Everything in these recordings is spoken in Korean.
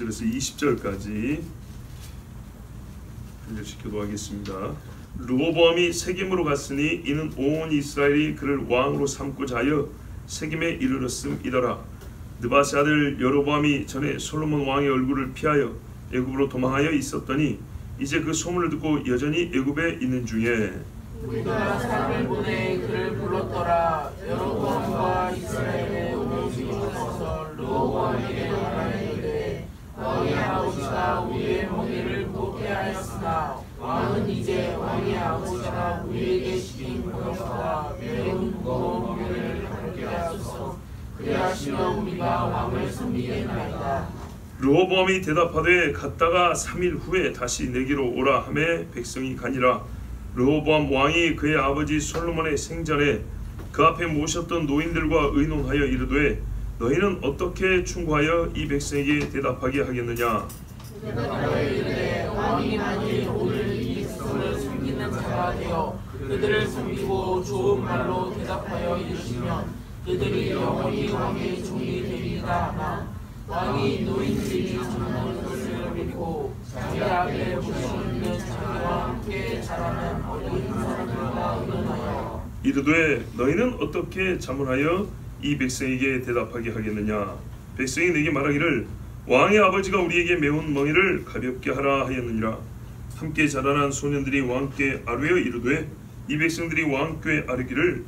19절에서 20절까지 한 절씩 기도하겠습니다. 르호보암이 세겜으로 갔으니 이는 온 이스라엘이 그를 왕으로 삼고자 하여 세겜에 이르렀음이더라. 느바세 아들 여로보암이 전에 솔로몬 왕의 얼굴을 피하여 애굽으로 도망하여 있었더니 이제 그 소문을 듣고 여전히 애굽에 있는 중에 우리가 사람을 보내 그를 불렀더라. 여로보암과 이스라엘의 온 중에서 르호보암에게 말하되 왕의 아버지가 우리의 멍에를 무겁게 하였으나 왕은 이제 왕의 아버지가 우리에게 시킨 것보다 매우 무거운 멍에를 가볍게 하소서. 그리하시면 우리가 왕을 섬기겠나이다. 르호보암이 대답하되 갔다가 3일 후에 다시 내게로 오라 하매 백성이 가니라. 르호보암 왕이 그의 아버지 솔로몬의 생전에 그 앞에 모셨던 노인들과 의논하여 이르되 너희는 어떻게 충고하여 이 백성에게 대답하게 하겠느냐. 대답하여 이르되 왕이 만일 오늘 이 백성을 섬기는 자가 되어 그들을 섬기고 좋은 말로 대답하여 이르시면 그들이 영원히 왕의 종이 되리이다 하나 왕이 노인들이 전하는 것을 믿고 자기 앞에 모시는 자기와 함께 자라는 어린 사람들과 의논하여 이르되 너희는 어떻게 자문하여 이 백성에게 대답하게 하겠느냐. 백성이 내게 말하기를 왕의 아버지가 우리에게 메운 멍에를 가볍게 하라 하였느니라. 함께 자라난 소년들이 왕께 아뢰어 이르되 이 백성들이 왕께 아뢰기를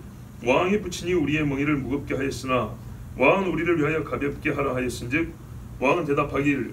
왕의 부친이 우리의 멍에를 무겁게 하였으나 왕은 우리를 위하여 가볍게 하라 하였은즉 왕은 대답하기를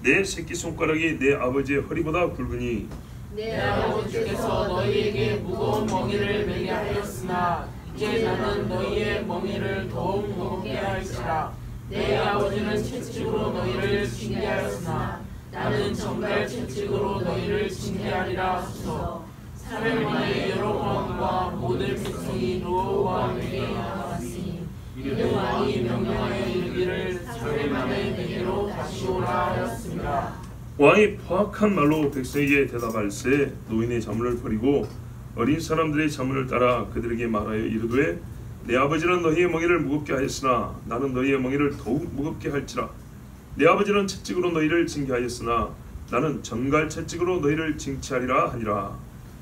내 새끼손가락이 내 아버지의 허리보다 굵으니 내 아버지께서 너희에게 무거운 멍에를 메게 하였으나 이제 나는 너희의 멍에를 더욱 무겁게 할지라. 내 아버지는 채찍으로 너희를 징계하였으나 나는 정갈 채찍으로 너희를 징계하리라 하소서. 3일 만에 여로보암과 모든 백성이 르호보암에게 나왔으니 이는 왕이 명령하여 이르기를 3일 만에 내게로 다시 오라 하였습니다. 왕이 포악한 말로 백성에게 대답할세 노인의 자문을 버리고 어린 사람들의 자문을 따라 그들에게 말하여 이르되 내 아버지는 너희의 멍에를 무겁게 하였으나 나는 너희의 멍에를 더욱 무겁게 할지라. 내 아버지는 채찍으로 너희를 징계하였으나 나는 전갈 채찍으로 너희를 징치하리라 하니라.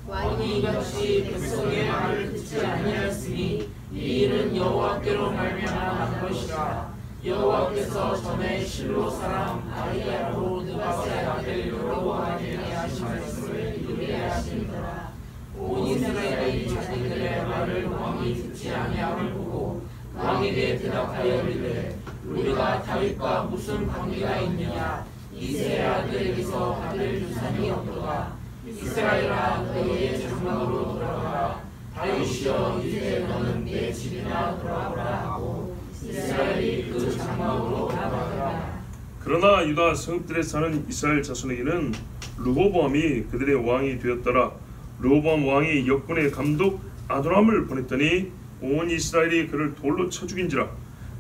왕이 이같이 백성의 말을 듣지 아니하였으니 이 일은 여호와께로 말미암아 난 것이라. 여호와께서 전에 실로 사람 아히야로 느바세 아들 여로보암에게 하신 말씀을 이루게 하시니라. 온 이스라엘의 자기들의 말을 왕이 듣지 아니함을 보고 왕에게 대답하여 이르되 우리가 다윗과 무슨 관계가 있느냐. 이새의 아들에게서 받을 유산이 없도다. 이스라엘아 너희의 장막으로 돌아가라. 다윗이여 이제 너는 내 집이나 돌아오라 하고 이스라엘이 그 장막으로 돌아가라. 그러나 유다 성읍들에 사는 이스라엘 자손에게는 르호보암이 그들의 왕이 되었더라. 르호보암 왕이 역군의 감독 아도람을 보냈더니 온 이스라엘이 그를 돌로 쳐 죽인지라.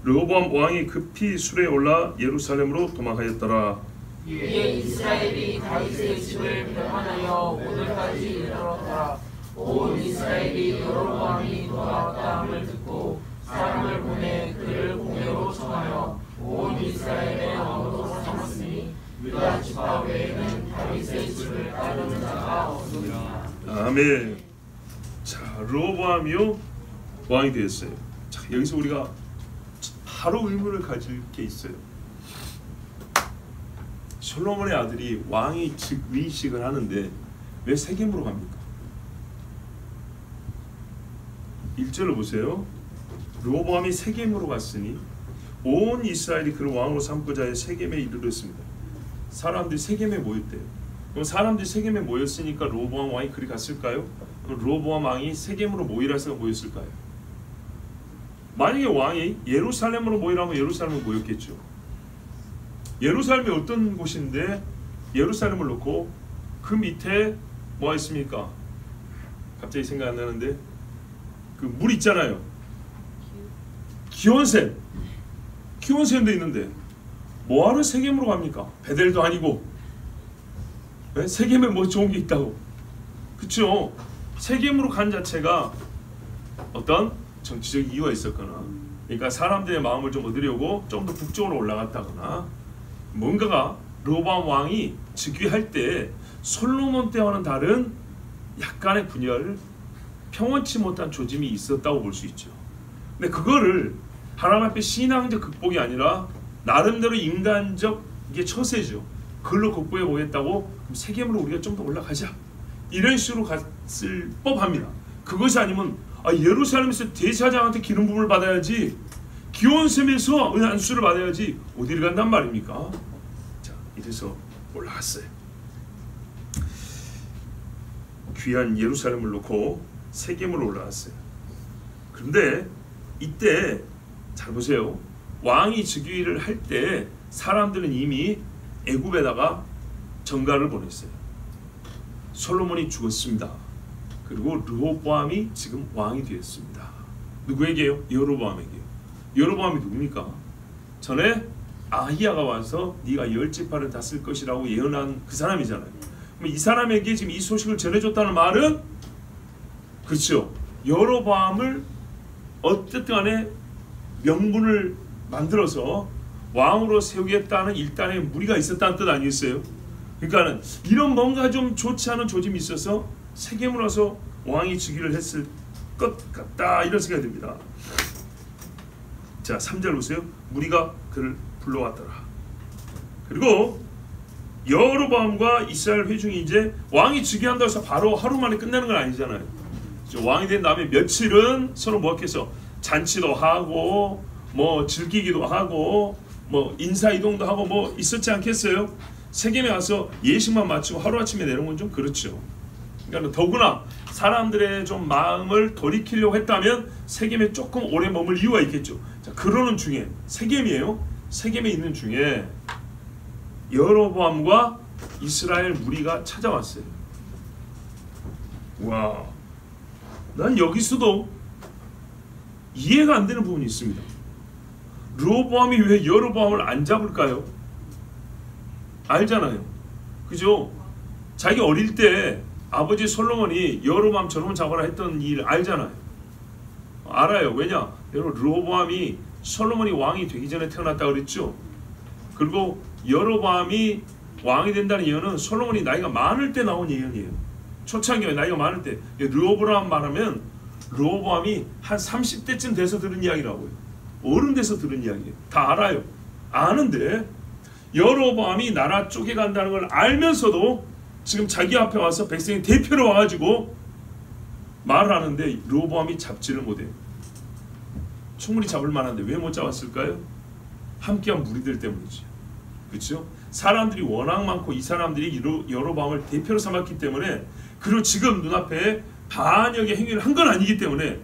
르호보암 왕이 급히 술에 올라 예루살렘으로 도망하였더라. 이에 이스라엘이 다윗의 집을 배반하여 오늘까지 이르렀더라. 온 이스라엘이 여로보암이 돌아왔다 함을 듣고 사람을 보내 그를 공회로 청하여 온 이스라엘의 왕으로 삼았으니 유다 지파 외에는 다윗의 집을 따르는 자가 없느니라. 아멘. 자, 르호보암이요 왕이 되었어요. 자, 여기서 우리가 바로 의문을 가질 게 있어요. 솔로몬의 아들이 왕이 즉위식을 하는데 왜 세겜으로 갑니까? 1절을 보세요. 르호보암이 세겜으로 갔으니 온 이스라엘이 그를 왕으로 삼고자 해 세겜에 이르렀습니다. 사람들이 세겜에 모였대요. 그럼 사람들이 세겜에 모였으니까 르호보암 왕이 그리 갔을까요? 그럼 르호보암 왕이 세겜으로 모이라 해서 모였을까요? 만약에 왕이 예루살렘으로 모이라면 예루살렘으로 모였겠죠. 예루살렘이 어떤 곳인데 예루살렘을 놓고 그 밑에 뭐가 있습니까? 갑자기 생각 안 나는데 그 물 있잖아요. 기온샘. 기온샘도 있는데 뭐하러 세겜으로 갑니까? 베델도 아니고. 왜? 세겜에 뭐 좋은 게 있다고. 그쵸? 세겜으로 간 자체가 어떤 정치적 이유가 있었거나, 그러니까 사람들의 마음을 좀 얻으려고 좀 더 북쪽으로 올라갔다거나 뭔가가 르호보암 왕이 즉위할 때 솔로몬 때와는 다른 약간의 분열, 평온치 못한 조짐이 있었다고 볼 수 있죠. 근데 그거를 하나님 앞에 신앙적 극복이 아니라 나름대로 인간적 이게 처세죠. 그걸로 극복해 보겠다고 그럼 세겜으로 우리가 좀 더 올라가자. 이런 식으로 갔을 법합니다. 그것이 아니면 예루살렘에서 대제사장한테 기름 부음을 받아야지, 기온샘에서 안수를 받아야지 어디를 간단 말입니까? 자, 이래서 올라갔어요. 귀한 예루살렘을 놓고 세겜으로 올라갔어요. 그런데 이때 잘 보세요. 왕이 즉위를 할 때 사람들은 이미 애굽에다가 전가를 보냈어요. 솔로몬이 죽었습니다. 그리고 르호보암이 지금 왕이 되었습니다. 누구에게요? 여로보암에게요. 여로보암이 누굽니까? 전에 아히야가 와서 네가 10지파를 다스릴 것이라고 예언한 그 사람이잖아요. 그럼 이 사람에게 지금 이 소식을 전해줬다는 말은, 그렇죠, 여로보암을 어쨌든 간에 명분을 만들어서 왕으로 세우겠다는 일단의 무리가 있었다는 뜻 아니겠어요? 그러니까는 이런 뭔가 좀 좋지 않은 조짐이 있어서 세겜으로 와서 왕이 즉위를 했을 것 같다, 이런 생각이 듭니다. 자, 3절 보세요. 무리가 그를 불러왔더라. 그리고 여로보암과 이스라엘 회중이 이제 왕이 즉위한다고 해서 바로 하루 만에 끝나는 건 아니잖아요. 왕이 된 다음에 며칠은 서로 뭐해서 잔치도 하고 뭐 즐기기도 하고 뭐 인사이동도 하고 뭐 있었지 않겠어요? 세겜에 가서 예식만 마치고 하루아침에 내려온 건 좀 그렇죠. 그러니까 더구나 사람들의 좀 마음을 돌이키려고 했다면 세겜에 조금 오래 머물 이유가 있겠죠. 자, 그러는 중에 세겜이에요. 세겜에 있는 중에 여로보암과 이스라엘 무리가 찾아왔어요. 와, 난 여기서도 이해가 안 되는 부분이 있습니다. 르호보암이 왜 여로보암을 안 잡을까요? 알잖아요. 그죠? 자기 어릴 때 아버지 솔로몬이 여로보암 저놈 잡아라 했던 일 알잖아요. 알아요. 왜냐? 여러분, 르호보암이 솔로몬이 왕이 되기 전에 태어났다 그랬죠. 그리고 여로보암이 왕이 된다는 예언은 솔로몬이 나이가 많을 때 나온 예언이에요. 초창기에 나이가 많을 때. 르호보암 말하면 르호보암이 한 30대쯤 돼서 들은 이야기라고요. 어른 돼서 들은 이야기예요. 다 알아요. 아는데 여로보암이 나라 쪼개간다는 걸 알면서도 지금 자기 앞에 와서 백성이 대표로 와가지고 말을 하는데 르호보암이 잡지를 못해요. 충분히 잡을 만한데 왜 못 잡았을까요? 함께한 무리들 때문이죠. 그렇죠? 사람들이 워낙 많고 이 사람들이 여로보암을 대표로 삼았기 때문에, 그리고 지금 눈앞에 반역의 행위를 한 건 아니기 때문에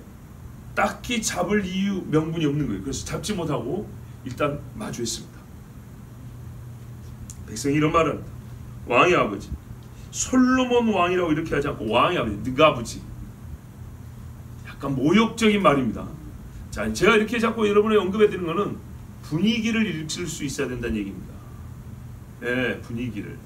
딱히 잡을 이유 명분이 없는 거예요. 그래서 잡지 못하고 일단 마주했습니다. 백성이 이런 말을 합니다. 왕의 아버지, 솔로몬 왕이라고 이렇게 하지 않고 왕의 아버지, 네가 아버지. 약간 모욕적인 말입니다. 자, 제가 이렇게 자꾸 여러분에 언급해 드리는 거는 분위기를 일으킬 수 있어야 된다는 얘기입니다. 네, 분위기를.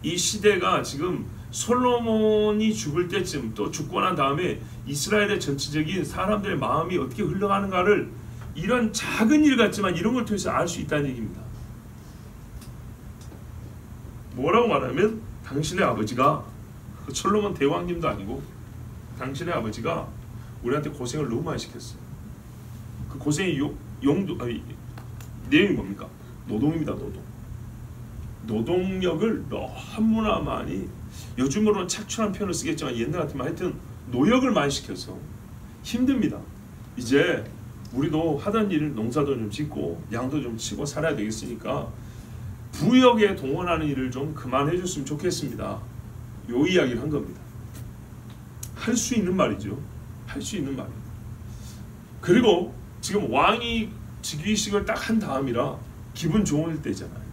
이 시대가 지금 솔로몬이 죽을 때쯤, 또 죽고 난 다음에 이스라엘의 전체적인 사람들의 마음이 어떻게 흘러가는가를 이런 작은 일 같지만 이런 걸 통해서 알 수 있다는 얘기입니다. 뭐라고 말하면 당신의 아버지가, 솔로몬 대왕님도 아니고 당신의 아버지가 우리한테 고생을 너무 많이 시켰어요. 그 고생의 내용이 뭡니까? 노동입니다. 노동력을 너무나 많이, 요즘으로는 착취한 표현을 쓰겠지만 옛날 같으면 하여튼 노역을 많이 시켜서 힘듭니다. 이제 우리도 하던 일, 농사도 좀 짓고 양도 좀 치고 살아야 되겠으니까 부역에 동원하는 일을 좀 그만해 줬으면 좋겠습니다. 요 이야기를 한 겁니다. 할 수 있는 말이죠. 할 수 있는 말이에요. 그리고 지금 왕이 즉위식을 딱 한 다음이라 기분 좋을 때잖아요.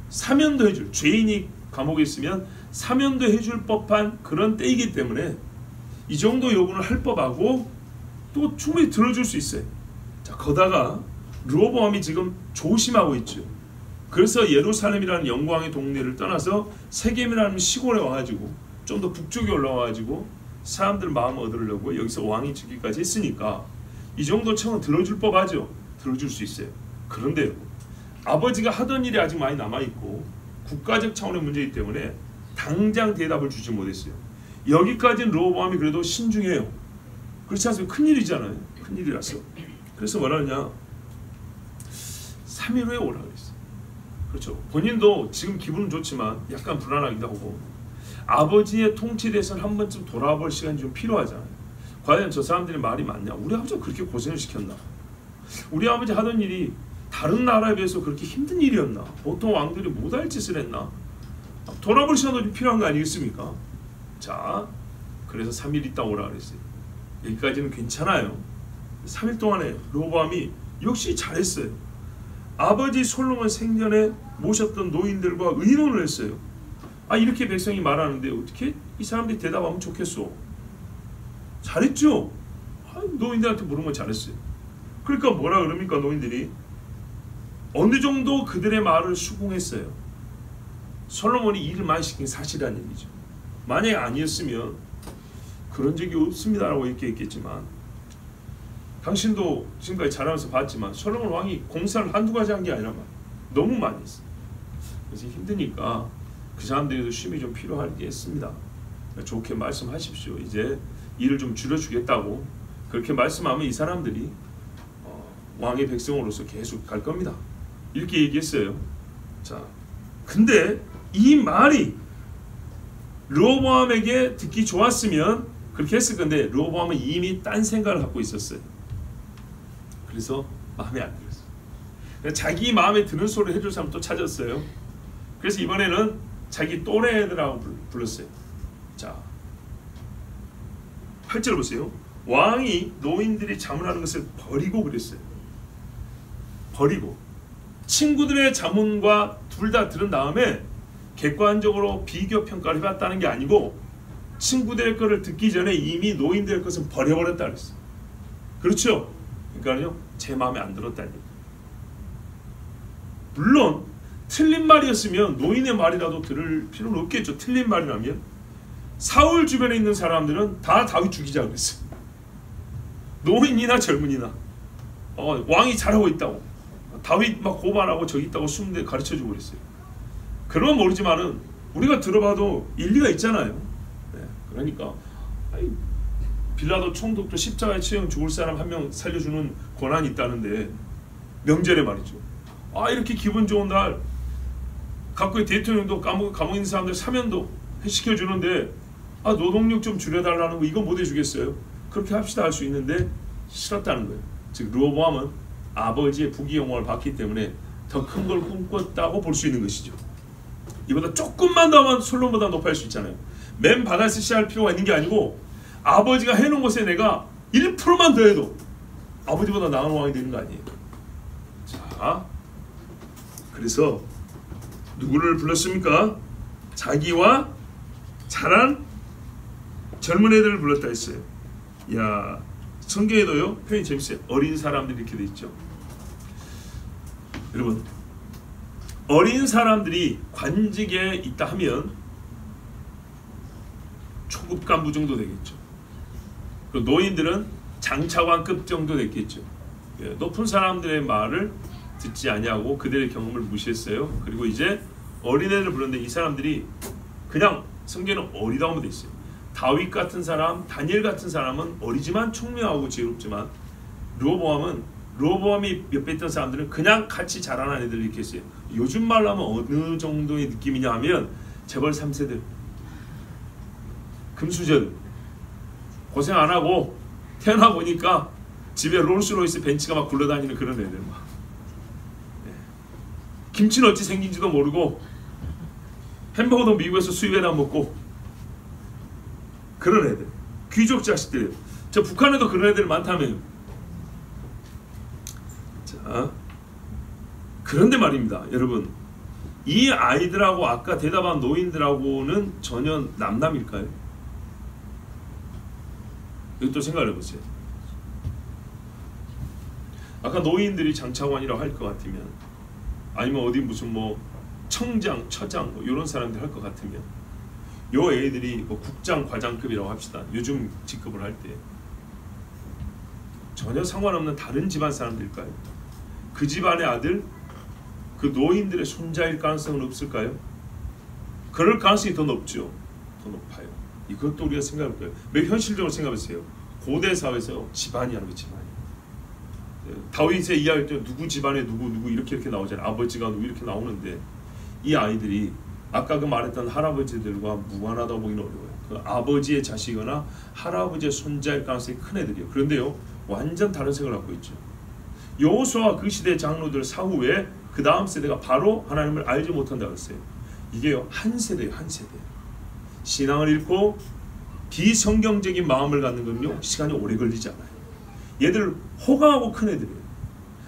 사면도 해줄, 죄인이 감옥에 있으면 사면도 해줄 법한 그런 때이기 때문에 이 정도 요구는 할 법하고 또 충분히 들어줄 수 있어요. 자, 거다가 르호보암이 지금 조심하고 있죠. 그래서 예루살렘이라는 영광의 동네를 떠나서 세겜이라는 시골에 와가지고 좀 더 북쪽에 올라와가지고 사람들 마음을 얻으려고 여기서 왕이 즉위까지 했으니까 이 정도 청은 들어줄 법하죠. 들어줄 수 있어요. 그런데요, 아버지가 하던 일이 아직 많이 남아있고 국가적 차원의 문제이기 때문에 당장 대답을 주지 못했어요. 여기까지는 르호보암이 그래도 신중해요. 그렇지 않습니까? 큰일이잖아요. 큰일이라서. 그래서 뭐라 하냐, 3일 후에 오라 그랬어요. 그렇죠. 본인도 지금 기분은 좋지만 약간 불안하기도 하고, 아버지의 통치에 대해서는 한 번쯤 돌아볼 시간이 좀 필요하잖아요. 과연 저 사람들이 말이 맞냐? 우리 아버지가 그렇게 고생을 시켰나? 우리 아버지 하던 일이 다른 나라에 비해서 그렇게 힘든 일이었나? 보통 왕들이 못할 짓을 했나? 돌아볼 시간도 좀 필요한 거 아니겠습니까? 자, 그래서 3일 있다 오라 그랬어요. 여기까지는 괜찮아요. 3일 동안에 르호보암이 역시 잘했어요. 아버지 솔로몬 생전에 모셨던 노인들과 의논을 했어요. 아, 이렇게 백성이 말하는데 어떻게 이 사람들이 대답하면 좋겠어? 잘했죠? 아, 노인들한테 물은 건 잘했어요. 그러니까 뭐라 그럽니까? 노인들이 어느 정도 그들의 말을 수긍했어요. 솔로몬이 일을 많이 시킨 사실이라는 얘기죠. 만약에 아니었으면 그런 적이 없습니다라고 얘기했겠지만, 당신도 지금까지 자라면서 봤지만 솔로몬 왕이 공사를 한두 가지 한 게 아니라 너무 많이 했어요. 그래서 힘드니까 그 사람들에도 쉼이 좀 필요하겠습니다. 좋게 말씀하십시오. 이제 일을 좀 줄여주겠다고 그렇게 말씀하면 이 사람들이 왕의 백성으로서 계속 갈 겁니다. 이렇게 얘기했어요. 자, 근데 이 말이 르호보암에게 듣기 좋았으면 그렇게 했을 건데, 르호보암은 이미 딴 생각을 갖고 있었어요. 그래서 마음에 안 들었어요. 자기 마음에 드는 소리를 해줄 사람 또 찾았어요. 그래서 이번에는 자기 또래 애들하고 불렀어요. 자, 8절 보세요. 왕이 노인들이 자문하는 것을 버리고 그랬어요. 버리고 친구들의 자문과 둘 다 들은 다음에 객관적으로 비교 평가를 해봤다는 게 아니고, 친구들의 것을 듣기 전에 이미 노인들의 것은 버려버렸다 그랬어요. 그렇죠? 그러니까요, 제 마음에 안 들었다는 얘기예요. 물론 틀린 말이었으면 노인의 말이라도 들을 필요는 없겠죠. 틀린 말이라면. 사울 주변에 있는 사람들은 다 다윗 죽이자 그랬어요. 노인이나 젊은이나 왕이 잘하고 있다고, 다윗 막 고발하고 저기 있다고 숨는데 가르쳐주고 그랬어요. 그런 건 모르지만은 우리가 들어봐도 일리가 있잖아요. 네, 그러니까 빌라도 총독도 십자가에 치여 죽을 사람 한 명 살려주는 권한이 있다는데, 명절에 말이죠. 아, 이렇게 기분 좋은 날 각국의 대통령도 감옥에 있는 사람들 사면도 시켜주는데, 아, 노동력 좀 줄여달라는 거 이거 못 해주겠어요? 그렇게 합시다 할 수 있는데 싫었다는 거예요. 즉 르호보암은 아버지의 부귀영화를 받기 때문에 더 큰 걸 꿈꿨다고 볼 수 있는 것이죠. 이보다 조금만 더 하면 솔로몬보다 높아질 수 있잖아요. 맨 바닥에서 시작할 필요가 있는 게 아니고, 아버지가 해놓은 것에 내가 1%만 더 해도 아버지보다 나은 왕이 되는 거 아니에요. 자, 그래서 누구를 불렀습니까? 자기와 자란 젊은 애들을 불렀다 했어요. 야, 성경에도요 표현이 재밌어요. 어린 사람들이 이렇게 돼 있죠. 여러분, 어린 사람들이 관직에 있다 하면 초급 간부 정도 되겠죠. 그리고 노인들은 장차관급 정도 됐겠죠. 높은 사람들의 말을 듣지 아니하고 그들의 경험을 무시했어요. 그리고 이제 어린애를 부르는데 이 사람들이 그냥 성경에는 어리다고 돼 있어요. 다윗 같은 사람, 다니엘 같은 사람은 어리지만 총명하고 지혜롭지만, 르호보암이 옆에 있던 사람들은 그냥 같이 자라난 애들 이렇게 했어요. 요즘 말로 하면 어느 정도의 느낌이냐 하면 재벌 3세들, 금수저들, 고생 안 하고 태어나 보니까 집에 롤스로이스 벤츠가 막 굴러다니는 그런 애들 막. 김치는 어찌 생긴지도 모르고 햄버거도 미국에서 수입해다 먹고 그런 애들, 귀족 자식들. 저 북한에도 그런 애들 많다며요. 자, 그런데 말입니다, 여러분, 이 아이들하고 아까 대답한 노인들하고는 전혀 남남일까요? 여기 또 생각을 해보세요. 아까 노인들이 장차관이라고 할 것 같으면, 아니면 어디 무슨 뭐 청장, 처장 뭐 이런 사람들 할 것 같으면, 요 애들이 뭐 국장, 과장급이라고 합시다. 요즘 직급을 할 때 전혀 상관없는 다른 집안 사람들일까요? 그 집안의 아들, 그 노인들의 손자일 가능성은 없을까요? 그럴 가능성이 더 높죠. 더 높아요. 이것도 우리가 생각할 거예요. 매우 현실적으로 생각해보세요. 고대 사회에서 집안이 하는 거 집안이. 다윗의 이야기 때 누구 집안에 누구 이렇게 나오잖아요. 아버지가 누구 이렇게 나오는데 이 아이들이 아까 그 말했던 할아버지들과 무관하다 보기는 어려워요. 그 아버지의 자식이거나 할아버지의 손자일 가능성이 큰 애들이에요. 그런데요, 완전 다른 생각을 갖고 있죠. 여호수아와 그 시대 장로들 사후에 그 다음 세대가 바로 하나님을 알지 못한다고 했어요. 이게요, 한 세대예요. 한 세대. 신앙을 잃고 비성경적인 마음을 갖는 건요, 시간이 오래 걸리지 않아요. 얘들 호강하고 큰 애들이에요.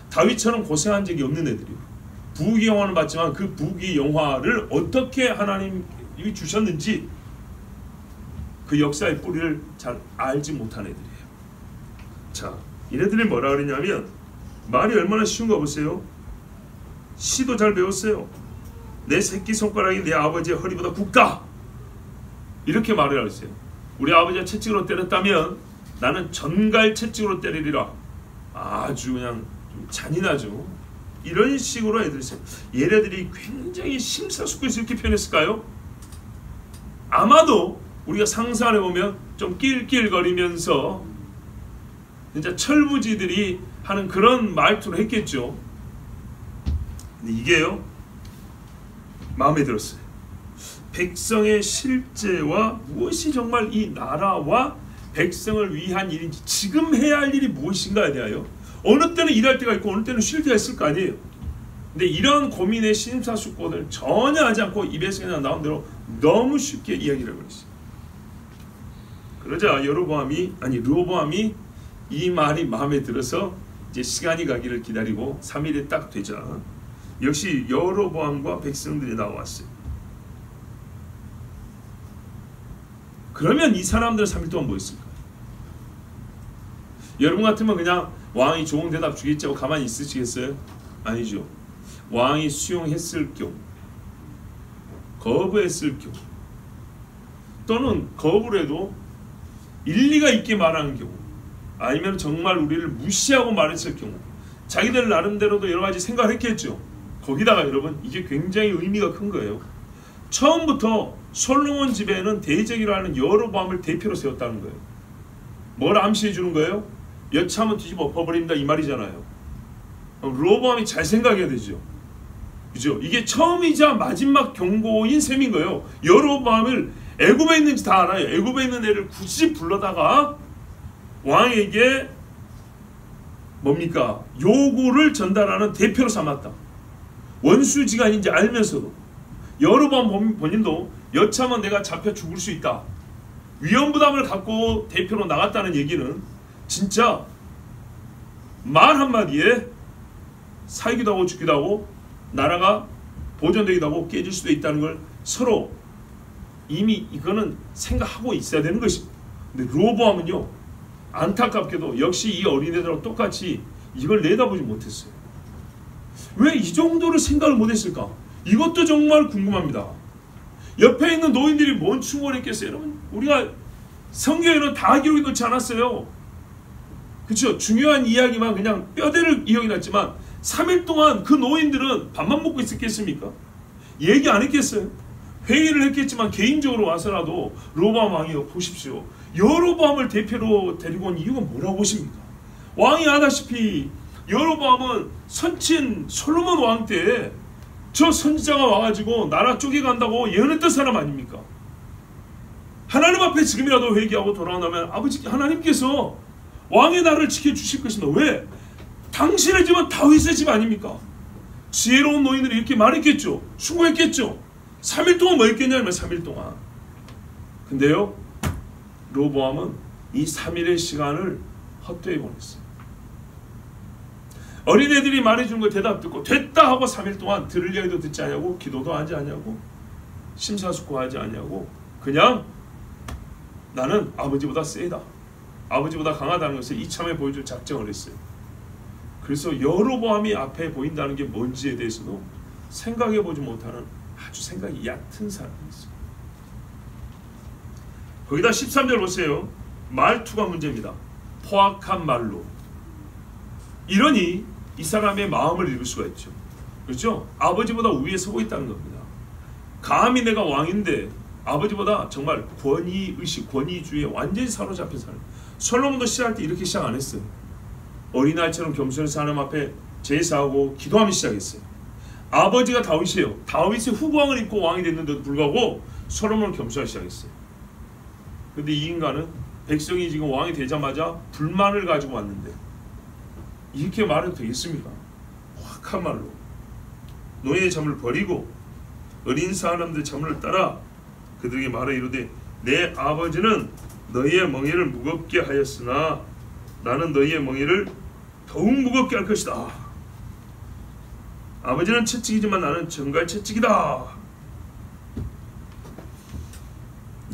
다윗처럼 고생한 적이 없는 애들이에요. 부귀 영화는 받지만 그 부귀 영화를 어떻게 하나님이 주셨는지 그 역사의 뿌리를 잘 알지 못한 애들이에요. 자, 얘네들이 뭐라 그러냐면 말이 얼마나 쉬운가 보세요. 시도 잘 배웠어요. 내 새끼손가락이 내 아버지의 허리보다 굵다. 이렇게 말을 하셨어요. 우리 아버지가 채찍으로 때렸다면 나는 전갈 채찍으로 때리리라. 아주 그냥 좀 잔인하죠. 이런 식으로 애들이 있어요. 얘네들이 굉장히 심사숙고해서 이렇게 표현했을까요? 아마도 우리가 상상을 해보면 좀 낄낄거리면서 진짜 철부지들이 하는 그런 말투를 했겠죠. 근데 이게요, 마음에 들었어요. 백성의 실제와 무엇이 정말 이 나라와 백성을 위한 일인지, 지금 해야 할 일이 무엇인가에 대하여 어느 때는 일할 때가 있고 어느 때는 쉴 때가 있을 거 아니에요. 근데 이런 고민의 심사숙고를 전혀 하지 않고 입에서 그냥 나온 대로 너무 쉽게 이야기를 해버렸어요. 그러자 르호보암이 이 말이 마음에 들어서 이제 시간이 가기를 기다리고 3일이 딱 되자 역시 여로보암과 백성들이 나왔어요. 그러면 이 사람들은 3일 동안 뭐 했을까요? 여러분 같으면 그냥 왕이 좋은 대답 주겠지 하고 가만히 있으시겠어요? 아니죠. 왕이 수용했을 경우, 거부했을 경우, 또는 거부를 해도 일리가 있게 말하는 경우, 아니면 정말 우리를 무시하고 말했을 경우, 자기들 나름대로도 여러 가지 생각을 했겠죠. 거기다가 여러분, 이게 굉장히 의미가 큰 거예요. 처음부터 솔로몬 집에는 대적이라는 여로보암을 대표로 세웠다는 거예요. 뭘 암시해 주는 거예요? 여차하면 뒤집어 엎어버린다 이 말이잖아요. 르호보암이 잘 생각해야 되죠. 그죠? 이게 처음이자 마지막 경고인 셈인 거예요. 여로보암을 애굽에 있는지 다 알아요. 애굽에 있는 애를 굳이 불러다가 왕에게 뭡니까? 요구를 전달하는 대표로 삼았다. 원수지간인지 알면서도 여로보암 본인도 여차하면 내가 잡혀 죽을 수 있다. 위험부담을 갖고 대표로 나갔다는 얘기는 진짜 말 한마디에 살기도 하고 죽기도 하고 나라가 보존되기도 하고 깨질 수도 있다는 걸 서로 이미 이거는 생각하고 있어야 되는 것입니다. 근데 르호보암은요, 안타깝게도 역시 이 어린애들하고 똑같이 이걸 내다보지 못했어요. 왜 이 정도로 생각을 못했을까? 이것도 정말 궁금합니다. 옆에 있는 노인들이 뭔 충고를 했겠어요? 여러분, 우리가 성경에는 다 기록해 놓지 않았어요. 그렇죠? 중요한 이야기만 그냥 뼈대를 이야기했지만 3일 동안 그 노인들은 밥만 먹고 있었겠습니까? 얘기 안 했겠어요? 회의를 했겠지만 개인적으로 와서라도 르호보암 왕이요, 보십시오. 여로보암을 대표로 데리고 온 이유가 뭐라고 보십니까? 왕이 아다시피 여로보암은 선친 솔로몬 왕 때 저 선지자가 와가지고 나라 쪼개간다고 예언했던 사람 아닙니까? 하나님 앞에 지금이라도 회개하고 돌아온다면 아버지 하나님께서 왕의 나라를 지켜주실 것입니다. 왜? 당신의 집은 다윗의 집 아닙니까? 지혜로운 노인들이 이렇게 말했겠죠. 수고했겠죠. 3일 동안 뭐 했겠냐면 3일 동안. 근데요, 르호보암은 이 3일의 시간을 헛되이 보냈어요. 어린애들이 말해주는 거 대답 듣고 됐다 하고 3일 동안 들을 이야기도 듣지 않냐고, 기도도 하지 않냐고, 심사숙고하지 않냐고, 그냥 나는 아버지보다 세다, 아버지보다 강하다는 것을 이참에 보여줄 작정을 했어요. 그래서 여로보암이 앞에 보인다는 게 뭔지에 대해서도 생각해보지 못하는 아주 생각이 얕은 사람이었어요. 거기다 13절 보세요. 말투가 문제입니다. 포악한 말로. 이러니 이 사람의 마음을 읽을 수가 있죠. 그렇죠? 아버지보다 위에 서고 있다는 겁니다. 감히 내가 왕인데 아버지보다 정말 권위의식, 권위주의에 완전히 사로잡힌 사람. 솔로몬도 시작할 때 이렇게 시작 안 했어요. 어린아이처럼 겸손해서 하나님 앞에 제사하고 기도하며 시작했어요. 아버지가 다윗이에요. 다윗이 후광을 입고 왕이 됐는데도 불구하고 솔로몬은 겸손하게 시작했어요. 근데 이 인간은 백성이 지금 왕이 되자마자 불만을 가지고 왔는데 이렇게 말해도 되겠습니까? 확한 말로 노예의 잠을 버리고 어린 사람들의 잠을 따라 그들에게 말하 이르되 내 아버지는 너희의 멍에를 무겁게 하였으나 나는 너희의 멍에를 더욱 무겁게 할 것이다. 아버지는 채찍이지만 나는 정갈 채찍이다.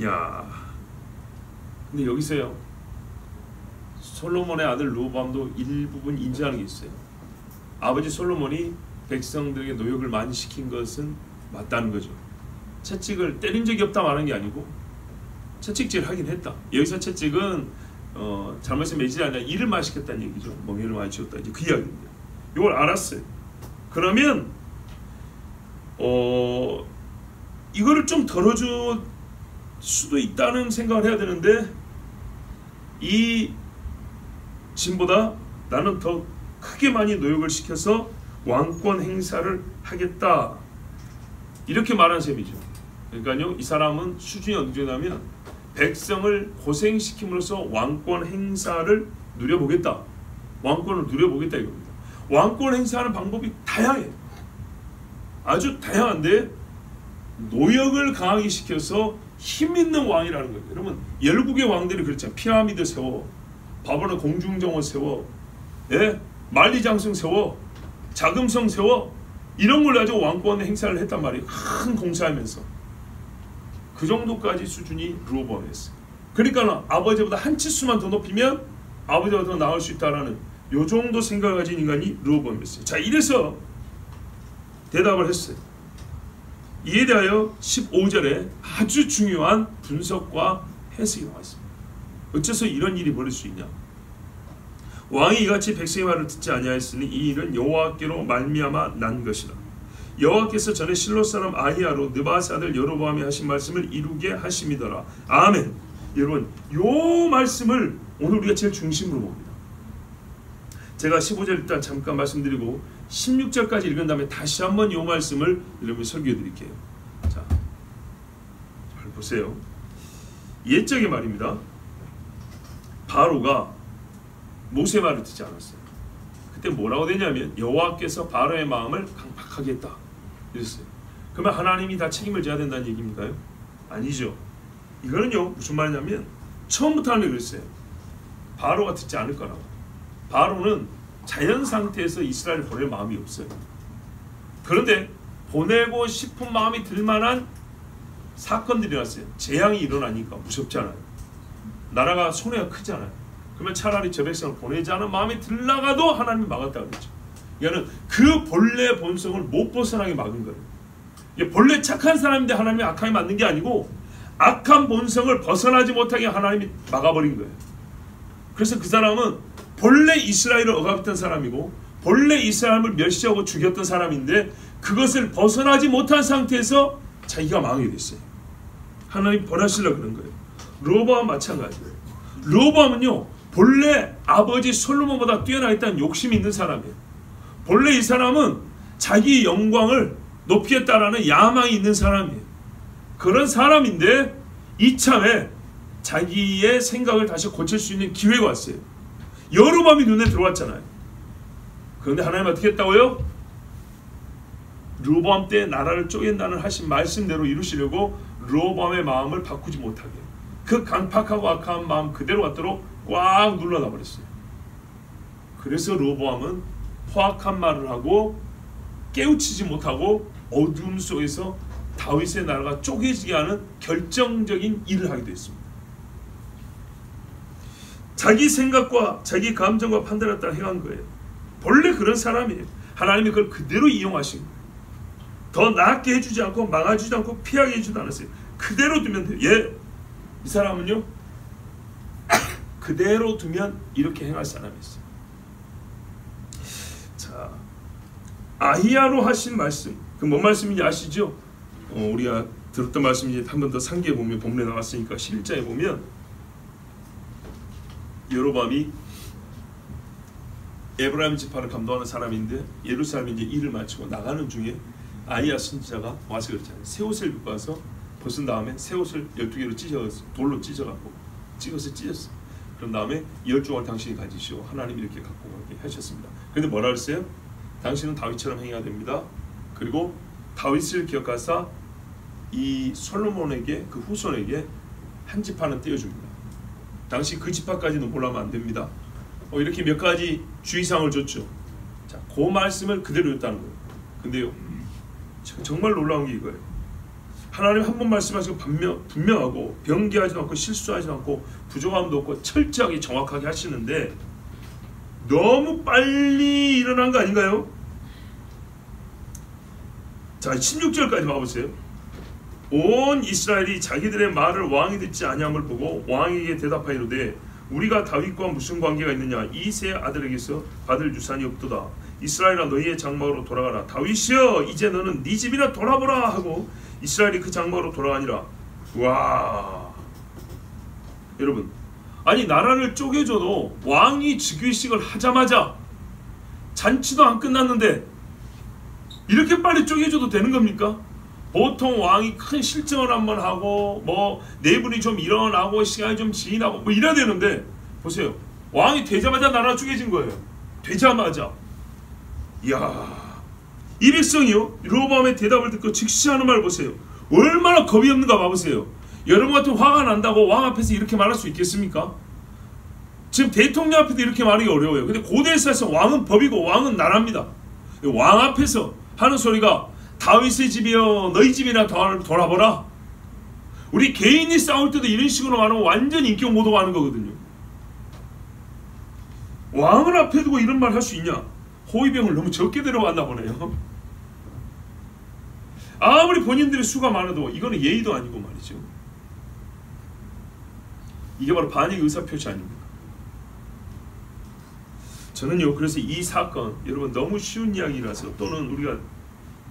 야, 근데 여기서요 솔로몬의 아들 르호보암도 일부분 인지하는 게 있어요. 아버지 솔로몬이 백성들에게 노역을 많이 시킨 것은 맞다는 거죠. 채찍을 때린 적이 없다 말하는 게 아니고 채찍질 하긴 했다. 여기서 채찍은 잘못해서 매질이 아니라 이를 많이 시켰다는 얘기죠. 멍에를 많이 쥐었다 이제 그 이야기입니다. 이걸 알았어요. 그러면 이거를 좀 덜어줄 수도 있다는 생각을 해야 되는데 이 짐보다 나는 더 크게 많이 노역을 시켜서 왕권 행사를 하겠다 이렇게 말한 셈이죠. 그러니까요 이 사람은 수준이 어느 정도냐면 백성을 고생시킴으로써 왕권 행사를 누려보겠다. 왕권을 누려보겠다 이겁니다. 왕권 행사하는 방법이 다양해요. 아주 다양한데 노역을 강하게 시켜서 힘있는 왕이라는 거예요. 여러분 열국의 왕들이 그랬잖아요. 피라미드 세워, 바벨론 공중정원 세워, 예? 만리장성 세워, 자금성 세워 이런 걸 가지고 왕권 행사를 했단 말이에요. 큰 공사하면서 그 정도까지 수준이 르호보암이었어요. 그러니까 아버지보다 한 치수만 더 높이면 아버지보다 더 나을 수 있다라는 요 정도 생각을 가진 인간이 르호보암이었어요. 자 이래서 대답을 했어요. 이에 대하여 15절에 아주 중요한 분석과 해석이 나와 있습니다. 어째서 이런 일이 벌일 수 있냐? 왕이 이같이 백성의 말을 듣지 아니하였으니 이 일은 여호와께로 말미암아 난 것이라. 여호와께서 전에 실로 사람 아히야로 느바스 아들 여로보암이 하신 말씀을 이루게 하심이더라. 아멘. 여러분 요 말씀을 오늘 우리가 제일 중심으로 봅니다. 제가 15절 일단 잠깐 말씀드리고 16절까지 읽은 다음에 다시 한번 요 말씀을 여러분 설교해 드릴게요. 자, 잘 보세요. 옛적의 말입니다. 바로가 모세 말을 듣지 않았어요. 그때 뭐라고 되냐면 여호와께서 바로의 마음을 강팍하게 했다 이랬어요. 그러면 하나님이 다 책임을 져야 된다는 얘기입니까요? 아니죠. 이거는요 무슨 말이냐면 처음부터 하나님이 그랬어요. 바로가 듣지 않을 거라고. 바로는 자연 상태에서 이스라엘을 보낼 마음이 없어요. 그런데 보내고 싶은 마음이 들만한 사건들이 일어났어요. 재앙이 일어나니까 무섭잖아요. 나라가 손해가 크잖아요. 그러면 차라리 저 백성을 보내지 않은 마음이 들다가도 하나님이 막았다 그랬죠. 이거는 그 본래 본성을 못 벗어나게 막은 거예요. 본래 착한 사람인데 하나님이 악하게 만든 게 아니고 악한 본성을 벗어나지 못하게 하나님이 막아버린 거예요. 그래서 그 사람은 본래 이스라엘을 억압했던 사람이고 본래 이스라엘을 멸시하고 죽였던 사람인데 그것을 벗어나지 못한 상태에서 자기가 망하게 됐어요. 하나님 벌하시려고 그런 거예요. 르호보암 마찬가지예요. 르호보암은요 본래 아버지 솔로몬보다 뛰어나 있다는 욕심이 있는 사람이에요. 본래 이 사람은 자기 영광을 높이겠다라는 야망이 있는 사람이에요. 그런 사람인데 이참에 자기의 생각을 다시 고칠 수 있는 기회가 왔어요. 여로보암이 눈에 들어왔잖아요. 그런데 하나님 어떻게 했다고요? 르호보암 때 나라를 쪼갠다는 하신 말씀대로 이루시려고 르호보암의 마음을 바꾸지 못하게 그 강팍하고 악한 마음 그대로 갖도록 꽉 눌러놔 버렸어요. 그래서 르호보암은 포악한 말을 하고 깨우치지 못하고 어둠 속에서 다윗의 나라가 쪼개지게 하는 결정적인 일을 하게 됐습니다. 자기 생각과 자기 감정과 판단을 따라 행한 거예요. 본래 그런 사람이에요. 하나님이 그걸 그대로 이용하신 거예요. 더 나게 해주지 않고 망해주지 않고 피하게 해주지 않았어요. 그대로 두면 돼요. 이 사람은요 그대로 두면 이렇게 행할 사람이었어요. 자, 아히야로 하신 말씀, 그 뭔 말씀인지 아시죠? 우리가 들었던 말씀이 한 번 더 상기해 보면 본문에 나왔으니까 11장에 보면 여로보암이 에브라임 지파를 감독하는 사람인데 예루살렘에 이제 일을 마치고 나가는 중에 아히야 선지자가 와서 그랬잖아요. 새 옷을 입고 와서 벗은 다음에 새 옷을 12개로 찢어서 돌로 찢어갖고 찢었어. 그런 다음에 10조각을 당신이 가지시오. 하나님 이렇게 갖고 가게 하셨습니다. 그런데 뭐라 그랬어요? 당신은 다윗처럼 행해야 됩니다. 그리고 다윗을 기억하사 이 솔로몬에게, 그 후손에게 한 지파는 떼어줍니다. 당시 그 지파까지는 몰라면 안 됩니다. 이렇게 몇 가지 주의사항을 줬죠. 자, 그 말씀을 그대로 줬다는 거예요. 근데요, 정말 놀라운 게 이거예요. 하나님 한 번 말씀하시고 분명하고 변개하지 않고 실수하지 않고 부족함도 없고 철저하게 정확하게 하시는데 너무 빨리 일어난 거 아닌가요? 자, 16절까지 봐보세요. 온 이스라엘이 자기들의 말을 왕이 듣지 아니함을 보고 왕에게 대답하이로되 우리가 다윗과 무슨 관계가 있느냐? 이 세 아들에게서 받을 유산이 없도다. 이스라엘아 너희의 장막으로 돌아가라. 다윗이여 이제 너는 네 집이나 돌아보라 하고 이스라엘이 그 장막으로 돌아가니라. 와, 여러분, 아니 나라를 쪼개줘도 왕이 즉위식을 하자마자 잔치도 안 끝났는데 이렇게 빨리 쪼개줘도 되는 겁니까? 보통 왕이 큰 실정을 한번 하고 뭐 내분이 좀 일어나고 시간이 좀 지나고 뭐 이래야 되는데 보세요. 왕이 되자마자 나라 쪼개진 거예요. 되자마자. 이야, 이 백성이요 르호보암의 대답을 듣고 즉시 하는 말 보세요. 얼마나 겁이 없는가 봐보세요. 여러분 같은 화가 난다고 왕 앞에서 이렇게 말할 수 있겠습니까? 지금 대통령 앞에도 이렇게 말하기 어려워요. 근데 고대 사에서 왕은 법이고 왕은 나라입니다. 왕 앞에서 하는 소리가 다윗의 집이여 너희 집이나 돌아보라. 우리 개인이 싸울 때도 이런 식으로 말하면 완전 인격 모독하는 거거든요. 왕을 앞에 두고 이런 말 할 수 있냐? 호위병을 너무 적게 데려왔나 보네요. 아무리 본인들의 수가 많아도 이거는 예의도 아니고 말이죠. 이게 바로 반역 의사표시 아닙니까? 저는요 그래서 이 사건 여러분 너무 쉬운 이야기라서 또는 우리가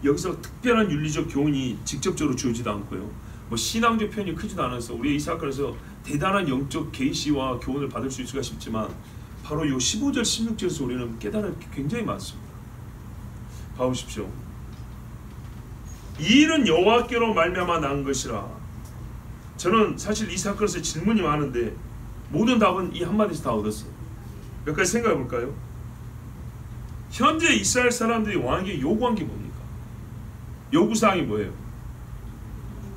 여기서 특별한 윤리적 교훈이 직접적으로 주어지도 않고요. 뭐 신앙적 표현이 크지도 않아서 우리 이 사건에서 대단한 영적 계시와 교훈을 받을 수 있을까 싶지만 바로 요 15절 16절에서 우리는 깨달을 게 굉장히 많습니다. 봐보십시오. 이 일은 여호와께로 말미암아 난 것이라. 저는 사실 이 사건에서 질문이 많은데 모든 답은 이 한마디에서 다 얻었어요. 몇 가지 생각해 볼까요? 현재 이스라엘 사람들이 왕에게 요구한 게 뭡니까? 요구사항이 뭐예요?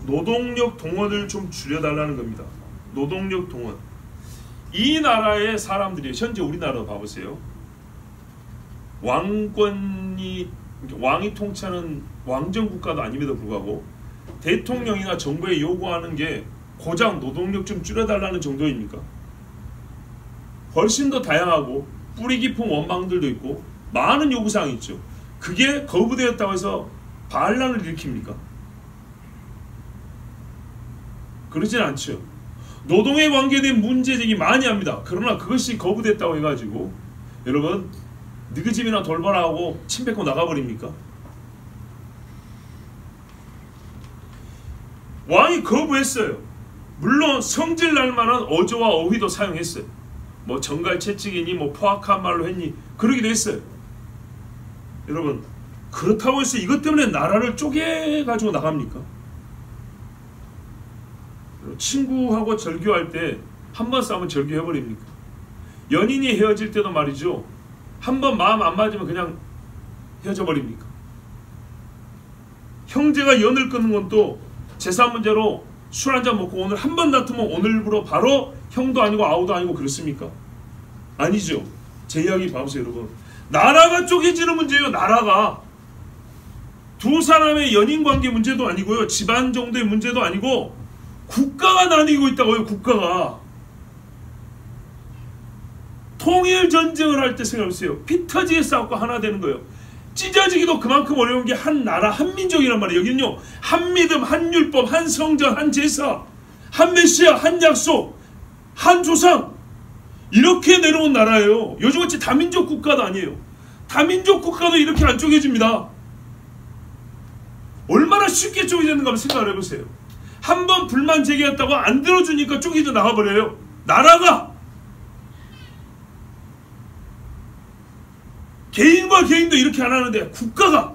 노동력 동원을 좀 줄여달라는 겁니다. 노동력 동원. 이 나라의 사람들이 현재 우리나라 봐보세요. 왕이 통치하는 왕정 국가도 아님에도 불구하고 대통령이나 정부에 요구하는 게 고작 노동력 좀 줄여달라는 정도입니까? 훨씬 더 다양하고 뿌리 깊은 원망들도 있고 많은 요구사항이 있죠. 그게 거부되었다고 해서 반란을 일으킵니까? 그러진 않죠. 노동에 관계된 문제제기 많이 합니다. 그러나 그것이 거부됐다고 해가지고 여러분 너희 집이나 돌봐라 하고 침 뱉고 나가버립니까? 왕이 거부했어요. 물론 성질 날 만한 어조와 어휘도 사용했어요. 뭐 정갈 채찍이니 뭐 포악한 말로 했니 그러기도 했어요. 여러분 그렇다고 해서 이것 때문에 나라를 쪼개가지고 나갑니까? 친구하고 절교할 때 한 번 싸우면 절교해버립니까? 연인이 헤어질 때도 말이죠. 한 번 마음 안 맞으면 그냥 헤어져 버립니까? 형제가 연을 끊는 건 또 재산 문제로 술 한잔 먹고 오늘 한 번 다투면 오늘부로 바로 형도 아니고 아우도 아니고 그렇습니까? 아니죠. 제 이야기 봐보세요 여러분. 나라가 쪼개지는 문제예요. 나라가. 두 사람의 연인관계 문제도 아니고요. 집안 정도의 문제도 아니고 국가가 나뉘고 있다고요. 국가가. 통일전쟁을 할 때 생각해보세요. 피 터지게 싸우고 하나 되는 거예요. 찢어지기도 그만큼 어려운 게 한 나라 한민족이란 말이에요. 여기는요. 한 믿음, 한 율법, 한 성전, 한 제사, 한 메시아, 한 약속, 한 조상 이렇게 내려온 나라예요. 요즘같이 다민족 국가도 아니에요. 다민족 국가도 이렇게 안 쪼개집니다. 얼마나 쉽게 쪼개지는가 한번 생각을 해보세요. 한번 불만 제기했다고 안 들어주니까 쪼개져 나가버려요. 나라가 개인과 개인도 이렇게 안 하는데 국가가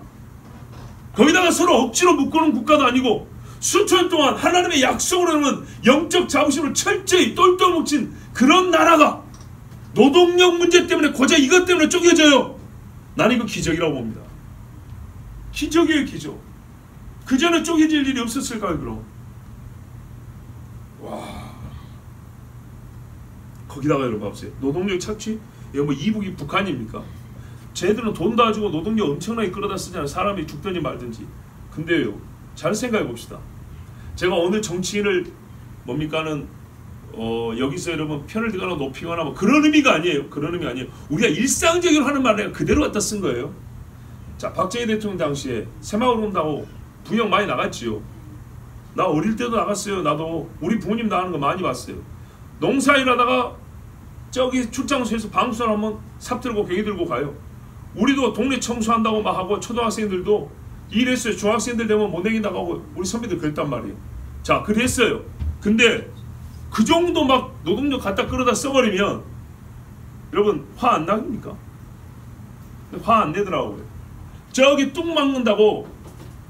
거기다가 서로 억지로 묶어놓은 국가도 아니고 수천 동안 하나님의 약속으로는 영적 자부심을 철저히 똘똘 뭉친 그런 나라가 노동력 문제 때문에 고작 이것 때문에 쪼개져요. 나는 이거 기적이라고 봅니다. 기적이에요, 기적. 그 전에 쪼개질 일이 없었을까요, 그럼? 와. 거기다가 여러분 봐보세요. 노동력 착취? 이거 뭐 이북이 북한입니까? 쟤들은 돈 다 주고 노동력 엄청나게 끌어다 쓰잖아요. 사람이 죽든지 말든지. 근데요, 잘 생각해 봅시다. 제가 오늘 정치인을 뭡니까는 여기서 여러분 편을 들거나 높이거나 뭐 그런 의미가 아니에요. 그런 의미 아니에요. 우리가 일상적으로 하는 말을 내가 그대로 갖다 쓴 거예요. 자, 박정희 대통령 당시에 새마을 운동하고 부영 많이 나갔지요. 나 어릴 때도 나갔어요. 나도 우리 부모님 나가는 거 많이 봤어요. 농사일하다가 저기 출장소에서 방수를 한번 삽 들고 괭이 들고 가요. 우리도 동네 청소한다고 막 하고 초등학생들도 일했어요. 중학생들 되면 못 내긴다고 하고 우리 선배들 그랬단 말이에요. 자, 그랬어요. 근데 그 정도 막 노동력 갖다 끌어다 써버리면 여러분 화 안 나십니까? 화 안 내더라고요. 저기 뚝 막는다고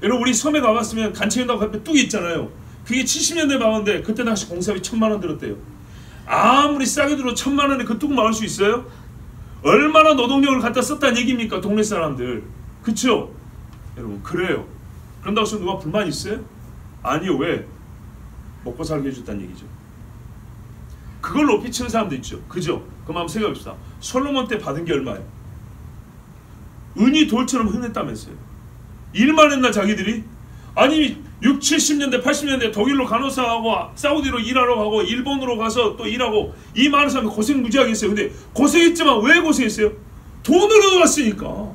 여러분 우리 섬에 가봤으면 간척인다고 앞에 뚝이 있잖아요. 그게 70년대 막았는데 그때 당시 공사비 1000만 원 들었대요. 아무리 싸게 들어 1000만 원에 그 뚝 막을 수 있어요? 얼마나 노동력을 갖다 썼다는 얘기입니까? 동네 사람들. 그쵸? 여러분 그래요. 그런다고 해서 누가 불만 있어요? 아니요. 왜? 먹고 살게 해줬다는 얘기죠. 그걸 높이 치는 사람도 있죠. 그죠? 그럼 한번 생각해봅시다. 솔로몬 때 받은 게 얼마예요? 은이 돌처럼 흔했다면서요. 일만 했나 자기들이? 아니 60, 70년대 80년대 독일로 간호사하고 사우디로 일하러 가고 일본으로 가서 또 일하고 이 많은 사람이 고생 무지하게 했어요. 근데 고생했지만 왜 고생했어요? 돈을 얻어갔으니까.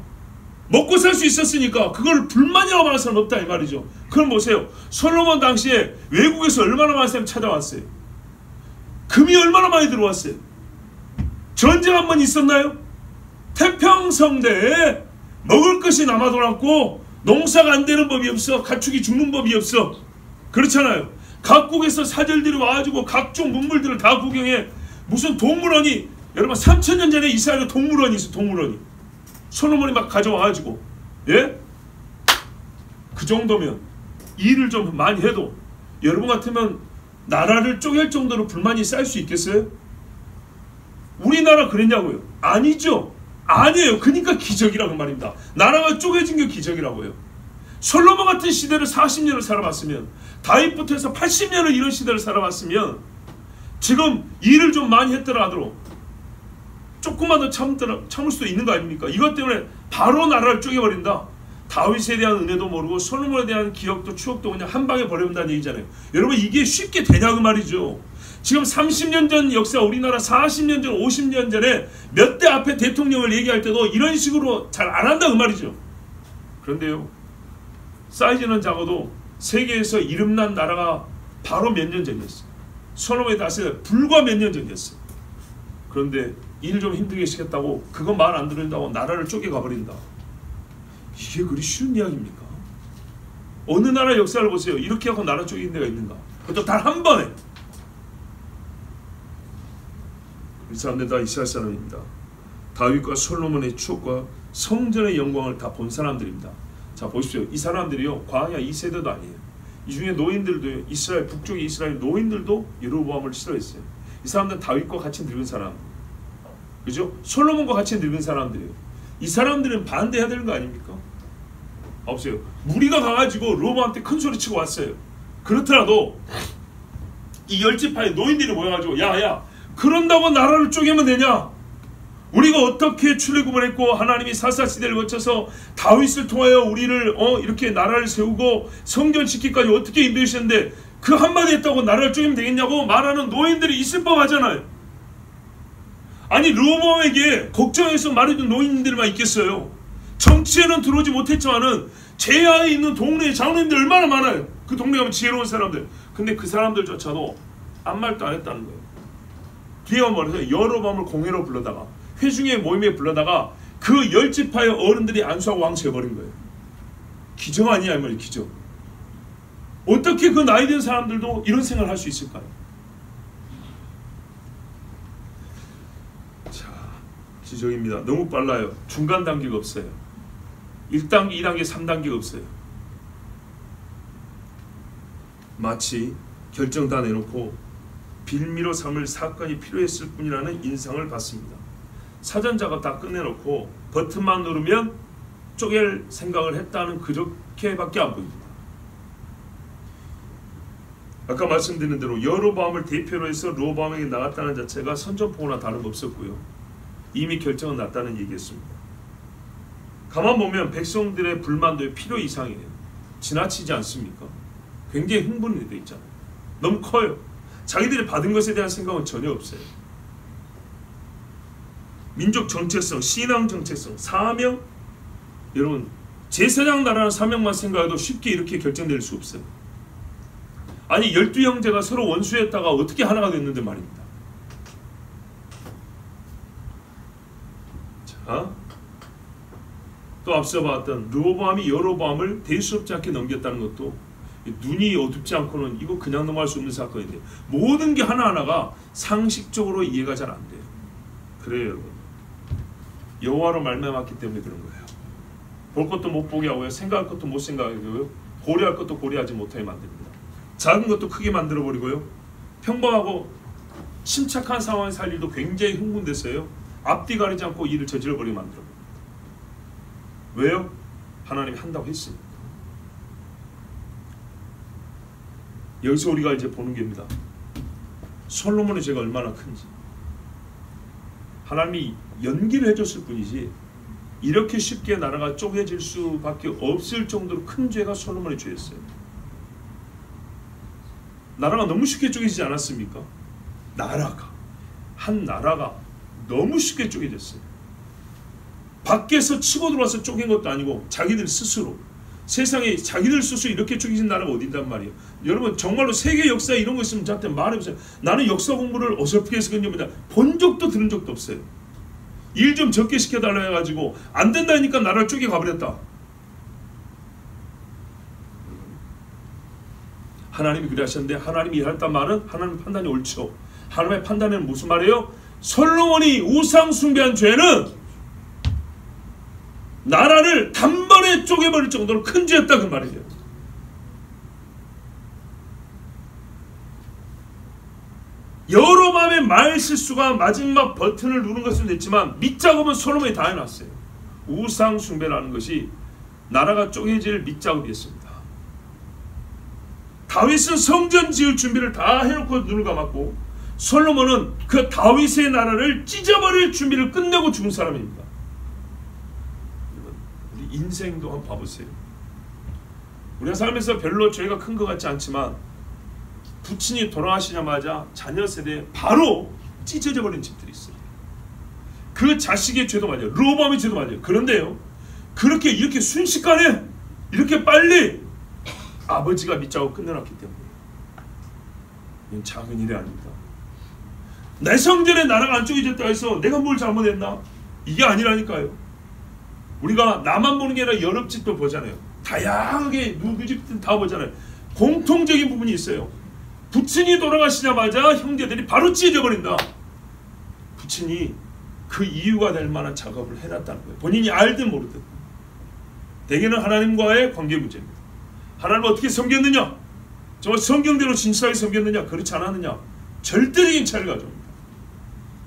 먹고 살 수 있었으니까 그걸 불만이라고 말하는 사람 없다 이 말이죠. 그럼 보세요. 솔로몬 당시에 외국에서 얼마나 많은 사람이 찾아왔어요. 금이 얼마나 많이 들어왔어요. 전쟁 한 번 있었나요? 태평성대에 먹을 것이 남아돌았고 농사가 안 되는 법이 없어. 가축이 죽는 법이 없어. 그렇잖아요. 각국에서 사절들이 와가지고 각종 문물들을 다 구경해. 무슨 동물원이 여러분 3000년 전에 이스라엘에 동물원이 있어. 동물원이 솔로몬이 막 가져와가지고 예? 그 정도면 일을 좀 많이 해도 여러분 같으면 나라를 쪼갤 정도로 불만이 쌓일 수 있겠어요? 우리나라 그랬냐고요? 아니죠. 아니에요. 그러니까 기적이라고 말입니다. 나라가 쪼개진 게 기적이라고요. 솔로몬 같은 시대를 40년을 살아봤으면 다윗부터 해서 80년을 이런 시대를 살아봤으면 지금 일을 좀 많이 했더라 하더라도 조금만 더 참을 수도 있는 거 아닙니까? 이것 때문에 바로 나라를 쪼개버린다. 다윗에 대한 은혜도 모르고 솔로몬에 대한 기억도 추억도 그냥 한 방에 버려본다는 얘기잖아요. 여러분 이게 쉽게 되냐고 말이죠. 지금 30년 전 역사 우리나라 40년 전 50년 전에 몇 대 앞에 대통령을 얘기할 때도 이런 식으로 잘 안 한다 그 말이죠. 그런데요. 사이즈는 작아도 세계에서 이름난 나라가 바로 몇 년 전이었어요. 솔로몬이 다스릴 불과 몇 년 전이었어요. 그런데 일 좀 힘들게 시켰다고 그거 말 안 들은다고 나라를 쪼개가 버린다. 이게 그리 쉬운 이야기입니까? 어느 나라 역사를 보세요. 이렇게 하고 나라 쪼개는 데가 있는가? 그것도 단 한 번에. 이 사람들 다 이스라엘 사람입니다. 다윗과 솔로몬의 추억과 성전의 영광을 다 본 사람들입니다. 자 보십시오. 이 사람들이요 광야 2세대도 아니에요. 이 중에 노인들도 이스라엘 북쪽의 이스라엘 노인들도 여로보암을 싫어했어요. 이 사람들은 다윗과 같이 늙은 사람, 그죠? 솔로몬과 같이 늙은 사람들이에요. 이 사람들은 반대해야 되는 거 아닙니까? 없어요. 무리가 가가지고 로보암한테 큰 소리 치고 왔어요. 그렇더라도 이 열지파의 노인들이 모여가지고 야야 그런다고 나라를 쪼개면 되냐? 우리가 어떻게 출애굽을 했고 하나님이 사사시대를 거쳐서 다윗을 통하여 우리를 이렇게 나라를 세우고 성전시키기까지 어떻게 인도하셨는데 그 한마디 했다고 나라를 쪼개면 되겠냐고 말하는 노인들이 있을 법하잖아요. 아니 르호보암에게 걱정해서 말해준 노인들만 있겠어요. 정치에는 들어오지 못했지만은 제하에 있는 동네에 장로님들 얼마나 많아요. 그 동네 가면 지혜로운 사람들. 근데 그 사람들조차도 아무 말도 안 했다는 거예요. 뒤에 말해서 여러 밤을 공회로 불러다가 회중의 모임에 불러다가 그 10지파의 어른들이 안수하고 왕처해버린 거예요. 기적 아니야 이 말이에요. 기적. 어떻게 그 나이 든 사람들도 이런 생각을 할 수 있을까요? 자, 기적입니다. 너무 빨라요. 중간 단계가 없어요. 1단계, 2단계, 3단계가 없어요. 마치 결정 다 내놓고 빌미로 삼을 사건이 필요했을 뿐이라는 인상을 받습니다. 사전 작업 다 끝내놓고 버튼만 누르면 쪼갤 생각을 했다는 그렇게밖에 안 보입니다. 아까 말씀드린 대로 여로보암을 대표로 해서 르호보암에게 나갔다는 자체가 선전포고나 다름없었고요. 이미 결정은 났다는 얘기였습니다. 가만 보면 백성들의 불만도 필요 이상이에요. 지나치지 않습니까? 굉장히 흥분이 돼 있잖아요. 너무 커요. 자기들이 받은 것에 대한 생각은 전혀 없어요. 민족 정체성, 신앙 정체성, 사명, 여러분 제사장 나라는 사명만 생각해도 쉽게 이렇게 결정될 수 없어요. 아니 12형제가 서로 원수했다가 어떻게 하나가 됐는데 말입니다. 자, 또 앞서 봤던 르호보암이 여로보암을 대수롭지 않게 넘겼다는 것도 눈이 어둡지 않고는 이거 그냥 넘어갈 수 없는 사건인데 모든 게 하나하나가 상식적으로 이해가 잘 안 돼요. 그래요 여러분. 여호와로 말미암았기 때문에 그런 거예요. 볼 것도 못 보게 하고요. 생각할 것도 못 생각하고요. 고려할 것도 고려하지 못하게 만듭니다. 작은 것도 크게 만들어버리고요. 평범하고 침착한 상황에 살 일도 굉장히 흥분됐어요. 앞뒤 가리지 않고 일을 저질러버리게 만들어버립니다. 왜요? 하나님이 한다고 했으니까. 여기서 우리가 이제 보는 겁니다. 솔로몬의 죄가 얼마나 큰지. 하나님이 연기를 해줬을 뿐이지 이렇게 쉽게 나라가 쪼개질 수밖에 없을 정도로 큰 죄가 솔로몬의 죄였어요. 나라가 너무 쉽게 쪼개지지 않았습니까? 한 나라가 너무 쉽게 쪼개졌어요. 밖에서 치고 들어와서 쪼갠 것도 아니고 자기들 스스로 세상에 자기들 스스로 이렇게 쪼개진 나라가 어딘단 말이에요. 여러분 정말로 세계 역사에 이런 거 있으면 저한테 말해보세요. 나는 역사 공부를 어설프게 해서 그런지 본 적도 들은 적도 없어요. 일 좀 적게 시켜달라 해가지고 안 된다니까 나라를 쪼개 가버렸다. 하나님이 그래 하셨는데 하나님이 일했단 말은 하나님 판단이 옳죠. 하나님의 판단은 무슨 말이에요? 솔로몬이 우상 숭배한 죄는 나라를 단번에 쪼개버릴 정도로 큰 죄였다 그 말이에요. 여로보암의 말 실수가 마지막 버튼을 누른 것은 됐지만 밑작업은 솔로몬이 다 해놨어요. 우상 숭배라는 것이 나라가 쪼개질 밑작업이었습니다. 다윗은 성전 지을 준비를 다 해놓고 눈을 감았고 솔로몬은 그 다윗의 나라를 찢어버릴 준비를 끝내고 죽은 사람입니다. 우리 인생도 한번 봐보세요. 우리가 살면서 별로 죄가 큰 것 같지 않지만 부친이 돌아가시자마자 자녀 세대에 바로 찢어져 버린 집들이 있어요. 그 자식의 죄도 맞아요. 르호보암의 죄도 맞아요. 그런데요, 그렇게 이렇게 순식간에 이렇게 빨리 아버지가 밑작업 끝내놨기 때문에 이건 작은 일이 아닙니다. 내 성전에 나라가 안 쪼개졌다 해서 내가 뭘 잘못했나? 이게 아니라니까요. 우리가 나만 보는 게 아니라 여러 집도 보잖아요. 다양하게 누구 집든 다 보잖아요. 공통적인 부분이 있어요. 부친이 돌아가시자마자 형제들이 바로 찢어져 버린다. 부친이 그 이유가 될 만한 작업을 해놨다는 거예요. 본인이 알든 모르든. 대개는 하나님과의 관계 문제입니다. 하나님을 어떻게 섬겼느냐? 정말 성경대로 진실하게 섬겼느냐? 그렇지 않았느냐? 절대적인 차이를 가져옵니다.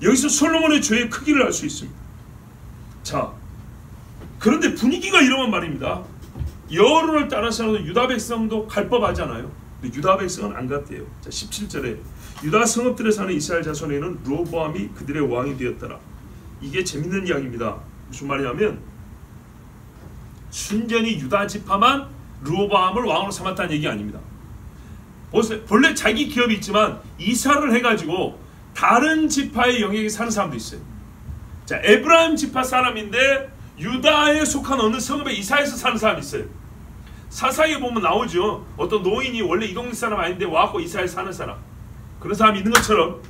여기서 솔로몬의 죄의 크기를 알 수 있습니다. 자, 그런데 분위기가 이러면 말입니다. 여호와를 따라서 유다 백성도 갈 법하잖아요. 근데 유다 백성은 안 갔대요. 자, 17절에 유다 성읍들에 사는 이스라엘 자손에는 르호보암이 그들의 왕이 되었더라. 이게 재밌는 이야기입니다. 무슨 말이냐면 순전히 유다 지파만 르호보암을 왕으로 삼았다는 얘기 아닙니다. 보세요. 본래 자기 기업이 있지만 이사를 해가지고 다른 지파의 영역에 사는 사람도 있어요. 자, 에브라임 지파 사람인데 유다에 속한 어느 성읍에 이사해서 사는 사람이 있어요. 사사기에 보면 나오죠. 어떤 노인이 원래 이 동네 사람 아닌데 와갖고 이사해 사는 사람. 그런 사람이 있는 것처럼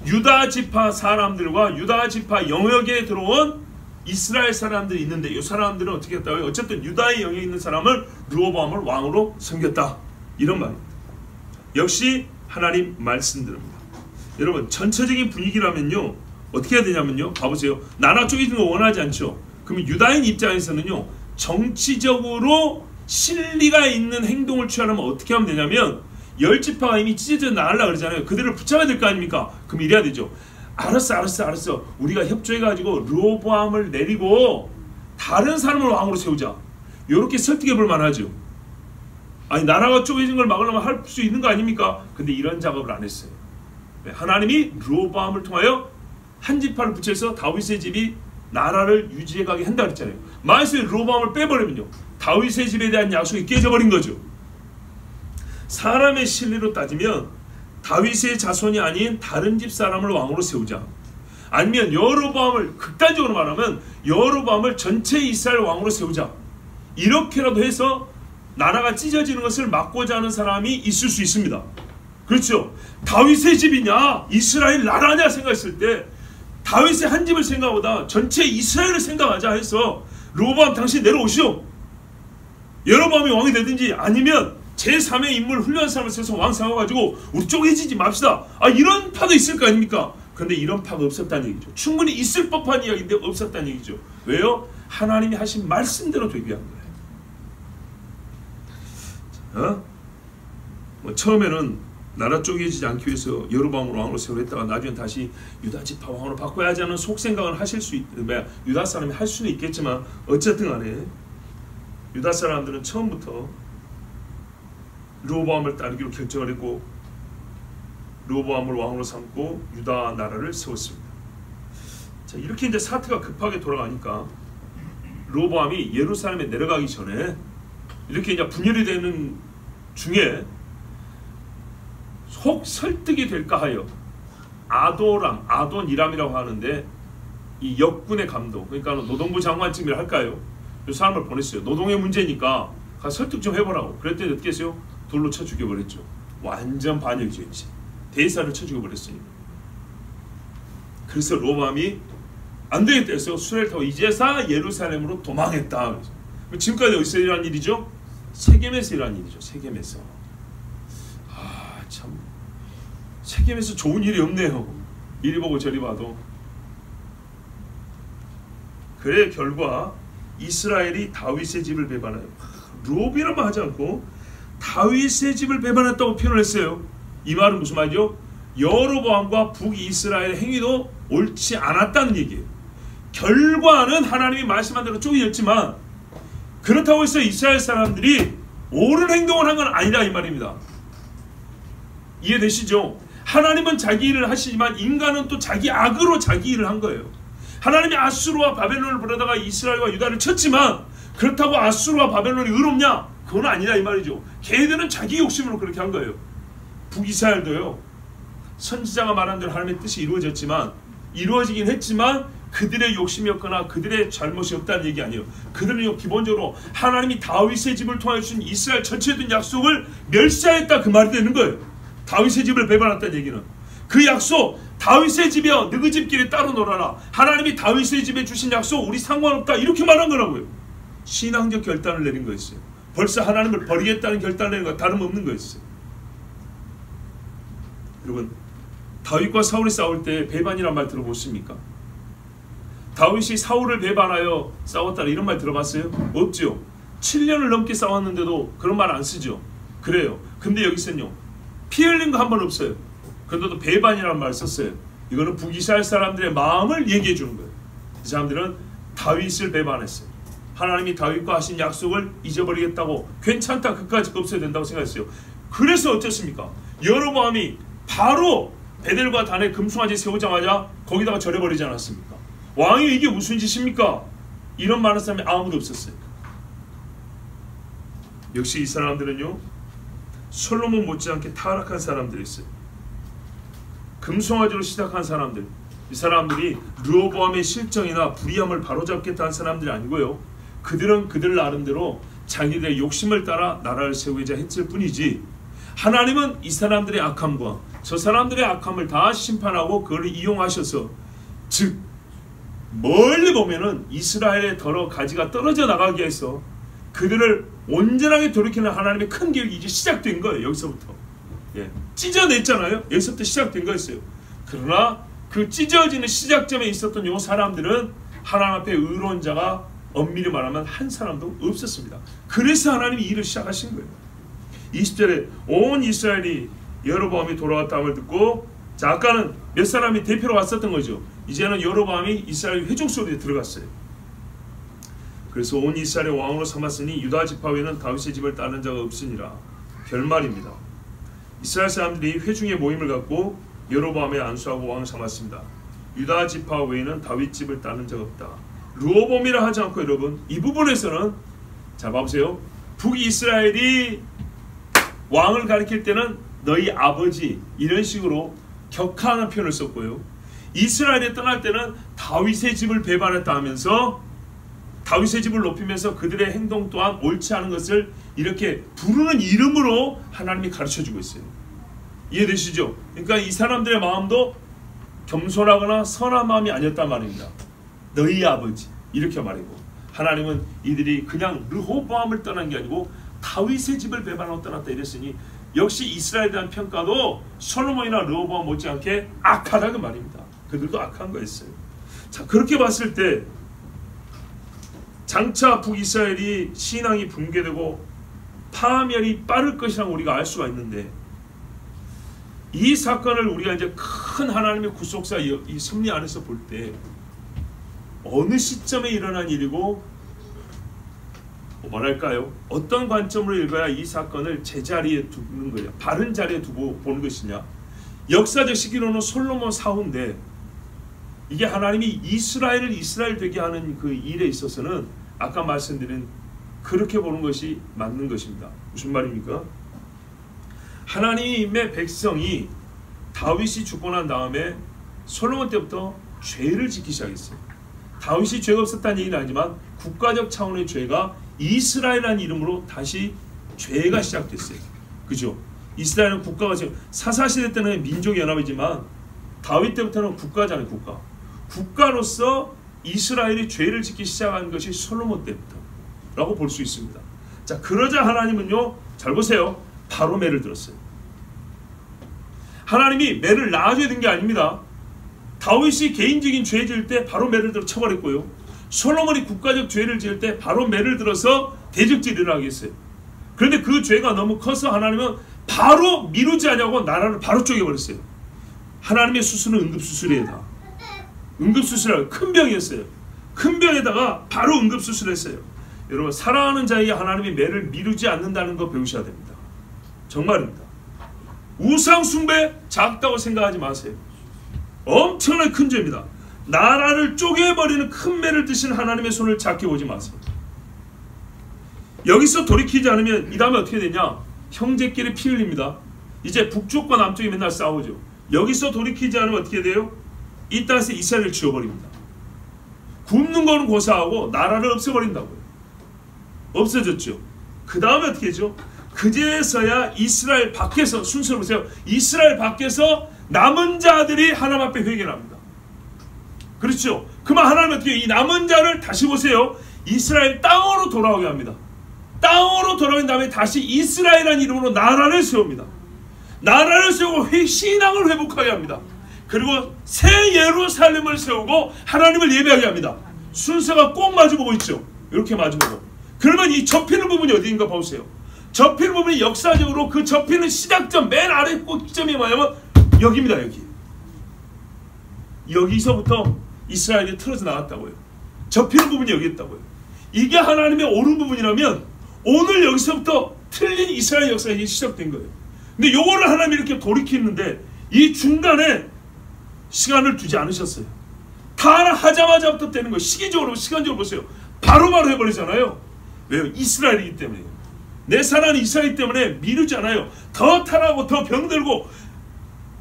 유다 지파 사람들과 유다 지파 영역에 들어온 이스라엘 사람들이 있는데 이 사람들은 어떻게 했다고요? 어쨌든 유다의 영에 있는 사람을 르호보암을 왕으로 섬겼다. 이런 말입니다. 역시 하나님 말씀대로입니다. 여러분 전체적인 분위기라면요 어떻게 해야 되냐면요 봐보세요. 나라 쪼개지는 거 원하지 않죠. 그러면 유다인 입장에서는요 정치적으로 실리가 있는 행동을 취하려면 어떻게 하면 되냐면 10지파가 이미 찢어져 나가려고 그러잖아요. 그들을 붙잡아야 될 거 아닙니까? 그럼 이래야 되죠. 알았어. 우리가 협조해가지고 르호보암을 내리고 다른 사람을 왕으로 세우자. 이렇게 설득해 볼 만하죠. 아니 나라가 쪼개진 걸 막으려면 할 수 있는 거 아닙니까? 근데 이런 작업을 안 했어요. 하나님이 르호보암을 통하여 한 지파를 붙여서 다윗의 집이 나라를 유지해가게 한다 그랬잖아요. 만약에 르호보암을 빼버리면요 다윗의 집에 대한 약속이 깨져버린 거죠. 사람의 실리로 따지면 다윗의 자손이 아닌 다른 집 사람을 왕으로 세우자. 아니면 여로보암을 극단적으로 말하면 여로보암을 전체 이스라엘 왕으로 세우자. 이렇게라도 해서 나라가 찢어지는 것을 막고자 하는 사람이 있을 수 있습니다. 그렇죠. 다윗의 집이냐 이스라엘 나라냐 생각했을 때 다윗의 한 집을 생각보다 전체 이스라엘을 생각하자 해서 르호보암 당신 내려오시오. 여로보암이 왕이 되든지 아니면 제3의 인물 훌륭한 사람을 세워서 왕 세워가지고 우리 쪼개지지 맙시다. 이런 파도 있을 거 아닙니까? 근데 이런 파가 없었다는 얘기죠. 충분히 있을 법한 이야기인데 없었다는 얘기죠. 왜요? 하나님이 하신 말씀대로 되게 한 거예요. 처음에는 나라 쪼개지지 않기 위해서 여로보암을 왕으로 세우랬다가 나중에 다시 유다 지파 왕으로 바꿔야 하지 않은 속생각을 하실 수 유다 사람이 할 수는 있겠지만 어쨌든 간에 유다 사람들은 처음부터 르호보암을 따르기로 결정을 했고 르호보암을 왕으로 삼고 유다 나라를 세웠습니다. 자, 이렇게 이제 사태가 급하게 돌아가니까 르호보암이 예루살렘에 내려가기 전에 이렇게 이제 분열이 되는 중에 혹 설득이 될까 하여 아도니람이라고 하는데 이 역군의 감독, 그러니까 노동부 장관쯤이라 할까요? 이 사람을 보냈어요. 노동의 문제니까 가서 설득 좀 해보라고. 그랬더니 어떻게 했어요? 돌로 쳐 죽여버렸죠. 완전 반역이죠. 이제 대사를 쳐 죽여버렸으니까. 그래서 르호보암이 안 되겠다 해서 수레를 타고 이제사 예루살렘으로 도망했다. 지금까지 어디서 일어난 일이죠? 세겜에서 일어난 일이죠. 세겜에서. 참 세겜에서 좋은 일이 없네요. 이리 보고 저리 봐도. 그래 결과 이스라엘이 다윗의 집을 배반하여 르호보암이라만 하지 않고 다윗의 집을 배반했다고 표현을 했어요. 이 말은 무슨 말이죠? 여로보암과 북이스라엘의 행위도 옳지 않았다는 얘기예요. 결과는 하나님이 말씀한 대로 쪼개졌지만 그렇다고 해서 이스라엘 사람들이 옳은 행동을 한 건 아니다 이 말입니다. 이해되시죠? 하나님은 자기 일을 하시지만 인간은 또 자기 악으로 자기 일을 한 거예요. 하나님이 아수르와 바벨론을 보내다가 이스라엘과 유다를 쳤지만 그렇다고 아수르와 바벨론이 의롭냐? 그건 아니다 이 말이죠. 걔들은 자기 욕심으로 그렇게 한 거예요. 북이스라엘도요. 선지자가 말한 대로 하나님의 뜻이 이루어지긴 했지만 그들의 욕심이었거나 그들의 잘못이 없다는 얘기 아니에요. 그들은 기본적으로 하나님이 다윗의 집을 통하여 주신 이스라엘 전체에 둔 약속을 멸시하였다 그 말이 되는 거예요. 다윗의 집을 배반했다는 얘기는 그 약속 다윗의 집이여 너희 집끼리 따로 놀아라. 하나님이 다윗의 집에 주신 약속 우리 상관없다 이렇게 말한 거라고요. 신앙적 결단을 내린 거였어요. 벌써 하나님을 버리겠다는 결단을 내린 거 다름없는 거였어요. 여러분 다윗과 사울이 싸울 때 배반이란 말 들어보십니까? 다윗이 사울을 배반하여 싸웠다 이런 말 들어봤어요? 없죠. 7년을 넘게 싸웠는데도 그런 말 안 쓰죠. 그래요. 근데 여기서는요 피 흘린 거 한 번 없어요. 그런데도 배반이라는 말 썼어요. 이거는 북이스라엘 사람들의 마음을 얘기해 주는 거예요. 이 사람들은 다윗을 배반했어요. 하나님이 다윗과 하신 약속을 잊어버리겠다고 괜찮다 그까짓 거 없어야 된다고 생각했어요. 그래서 어땠습니까? 여로보암이 바로 베델과 단에 금송아지 세우자마자 거기다가 절해버리지 않았습니까? 왕이 이게 무슨 짓입니까? 이런 말하는 사람이 아무도 없었어요. 역시 이 사람들은요 솔로몬 못지않게 타락한 사람들이었어요. 금송아지로 시작한 사람들, 이 사람들이 르호보암의 실정이나 불의함을 바로잡겠다는 사람들이 아니고요 그들은 그들 나름대로 자기들의 욕심을 따라 나라를 세우고자 했을 뿐이지 하나님은 이 사람들의 악함과 저 사람들의 악함을 다 심판하고 그걸 이용하셔서 즉 멀리 보면은 이스라엘의 더러 가지가 떨어져 나가게 해서 그들을 온전하게 돌이키는 하나님의 큰 계획이 이제 시작된 거예요. 여기서부터. 예. 찢어냈잖아요. 여기서부터 시작된 거였어요. 그러나 그 찢어지는 시작점에 있었던 요 사람들은 하나님 앞에 의로운 자가 엄밀히 말하면 한 사람도 없었습니다. 그래서 하나님이 일을 시작하신 거예요. 20절에 온 이스라엘이 여로보암이 돌아왔다함을 듣고, 자, 아까는 몇 사람이 대표로 왔었던 거죠. 이제는 여로보암이 이스라엘 회중 속에 들어갔어요. 그래서 온 이스라엘의 왕으로 삼았으니 유다 지파 외에는 다윗의 집을 따르는 자가 없으니라. 결말입니다. 이스라엘 사람들이 회중의 모임을 갖고 여로보암에 안수하고 왕을 삼았습니다. 유다 지파 외에는 다윗 집을 따르는 자가 없다. 르호보암이라 하지 않고 여러분, 이 부분에서는 자 봐보세요. 북이스라엘이 왕을 가리킬 때는 너희 아버지 이런 식으로 격하는 표현을 썼고요. 이스라엘에 떠날 때는 다윗의 집을 배반했다 하면서 다윗의 집을 높이면서 그들의 행동 또한 옳지 않은 것을 이렇게 부르는 이름으로 하나님이 가르쳐주고 있어요. 이해되시죠? 그러니까 이 사람들의 마음도 겸손하거나 선한 마음이 아니었단 말입니다. 너희 아버지 이렇게 말이고, 하나님은 이들이 그냥 르호보암을 떠난 게 아니고 다윗의 집을 배반하고 떠났다 이랬으니 역시 이스라엘에 대한 평가도 솔로몬이나 르호보암 못지않게 악하다 그 말입니다. 그들도 악한 거였어요. 자, 그렇게 봤을 때 장차 북이스라엘이 신앙이 붕괴되고 파멸이 빠를 것이라고 우리가 알 수가 있는데, 이 사건을 우리가 이제 큰 하나님의 구속사 이 섭리 안에서 볼 때 어느 시점에 일어난 일이고 뭐랄까요? 어떤 관점으로 읽어야 이 사건을 제자리에 두는 거냐, 바른 자리에 두고 보는 것이냐. 역사적 시기로는 솔로몬 사후인데, 이게 하나님이 이스라엘을 이스라엘 되게 하는 그 일에 있어서는 아까 말씀드린 그렇게 보는 것이 맞는 것입니다. 무슨 말입니까? 하나님의 백성이 다윗이 죽고 난 다음에 솔로몬 때부터 죄를 짓기 시작했어요. 다윗이 죄가 없었다는 얘기는 아니지만 국가적 차원의 죄가 이스라엘이라는 이름으로 다시 죄가 시작됐어요. 그죠? 이스라엘은 국가가 지금 사사시대 때는 민족연합이지만 다윗 때부터는 국가잖아요. 국가로서 이스라엘이 죄를 짓기 시작한 것이 솔로몬 때부터 라고 볼 수 있습니다. 자, 그러자 하나님은요, 잘 보세요. 바로 매를 들었어요. 하나님이 매를 놔줘야 된 게 아닙니다. 다윗이 개인적인 죄 지을 때 바로 매를 들어 쳐버렸고요. 솔로몬이 국가적 죄를 지을 때 바로 매를 들어서 대적질을 하게 했어요. 그런데 그 죄가 너무 커서 하나님은 바로 미루지 않냐고 나라를 바로 쪼개버렸어요. 하나님의 수술은 응급수술이에요. 다 응급수술이라고, 큰 병이었어요. 큰 병에다가 바로 응급수술했어요. 여러분, 사랑하는 자에게 하나님이 매를 미루지 않는다는 거 배우셔야 됩니다. 정말입니다. 우상 숭배 작다고 생각하지 마세요. 엄청나게 큰 죄입니다. 나라를 쪼개버리는 큰 매를 드신 하나님의 손을 작게 보지 마세요. 여기서 돌이키지 않으면 이 다음에 어떻게 되냐? 형제끼리 피 흘립니다. 이제 북쪽과 남쪽이 맨날 싸우죠. 여기서 돌이키지 않으면 어떻게 돼요? 이 땅에서 이스라엘을 지워버립니다. 굶는 거는 고사하고 나라를 없애버린다고요. 없어졌죠. 그 다음에 어떻게 되죠? 그제서야 이스라엘 밖에서, 순서를 보세요. 이스라엘 밖에서 남은 자들이 하나님 앞에 회개합니다. 그렇죠? 그만 하나님 어떻게 이 남은 자를 다시 보세요. 이스라엘 땅으로 돌아오게 합니다. 땅으로 돌아온 다음에 다시 이스라엘이라는 이름으로 나라를 세웁니다. 나라를 세우고 신앙을 회복하게 합니다. 그리고 새 예루살렘을 세우고 하나님을 예배하게 합니다. 순서가 꼭 마주보고 있죠. 이렇게 마주보고. 그러면 이 접히는 부분이 어디인가 보세요. 접히는 부분이 역사적으로 그 접히는 시작점 맨 아래 꼭점이 뭐냐면 여기입니다. 여기서부터 이스라엘이 틀어져 나왔다고요. 접히는 부분이 여기 있다고요. 이게 하나님의 옳은 부분이라면 오늘 여기서부터 틀린 이스라엘 역사가 시작된 거예요. 근데 요거를 하나님이 이렇게 돌이키는데 이 중간에 시간을 두지 않으셨어요. 다 하자마자부터 되는 거예요. 시기적으로, 시간적으로 보세요. 바로바로 해버리잖아요. 왜요? 이스라엘이기 때문에요. 내 사랑하는 이스라엘 때문에 미루지 않아요. 더 타라고 더 병들고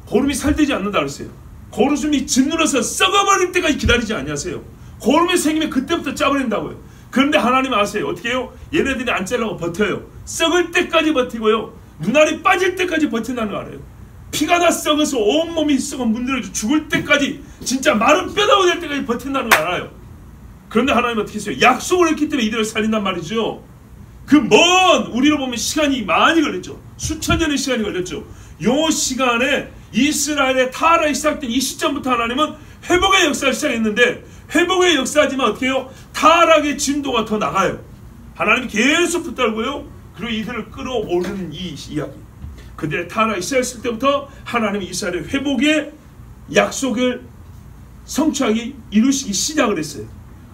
고름이 살되지 않는다 그랬어요. 고름이 짓눌러서 썩어버릴 때까지 기다리지 않냐세요. 고름이 생기면 그때부터 짜버린다고요. 그런데 하나님 아세요. 어떻게 해요? 얘네들이 안 잘라고 버텨요. 썩을 때까지 버티고요. 눈알이 빠질 때까지 버틴다는 거 알아요. 피가 다 썩어서 온몸이 썩어 문드러져 죽을 때까지 진짜 마른 뼈다가 될 때까지 버틴다는 걸 알아요. 그런데 하나님은 어떻게 했어요? 약속을 했기 때문에 이들을 살린단 말이죠. 그 먼 우리로 보면 시간이 많이 걸렸죠. 수천 년의 시간이 걸렸죠. 요 시간에 이스라엘의 타락이 시작된 이 시점부터 하나님은 회복의 역사를 시작했는데, 회복의 역사지만 어떻게 해요? 타락의 진도가 더 나가요. 하나님이 계속 붙들고요. 그리고 이들을 끌어오르는 이 이야기. 그들의 타락이 시작했을 때부터 하나님이 이스라엘의 회복의 약속을 성취하기 이루시기 시작을 했어요.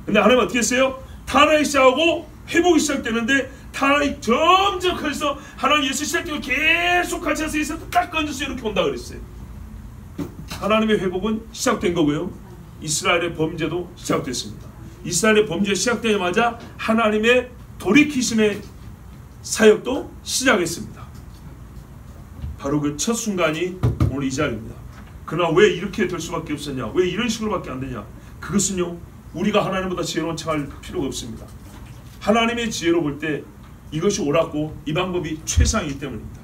근데 하나님은 어떻게 했어요? 타락이 시작하고 회복이 시작되는데, 타락이 점점 커져서 하나님 예수 시작되고 계속 같이 해서 예수 딱 건져서 이렇게 온다 그랬어요. 하나님의 회복은 시작된 거고요. 이스라엘의 범죄도 시작됐습니다. 이스라엘의 범죄가 시작되자마자 하나님의 돌이키심의 사역도 시작했습니다. 바로 그 첫 순간이 오늘 이 자리입니다. 그러나 왜 이렇게 될 수밖에 없었냐? 왜 이런 식으로밖에 안 되냐? 그것은요, 우리가 하나님보다 지혜로운 척할 필요가 없습니다. 하나님의 지혜로 볼 때 이것이 옳았고 이 방법이 최상이기 때문입니다.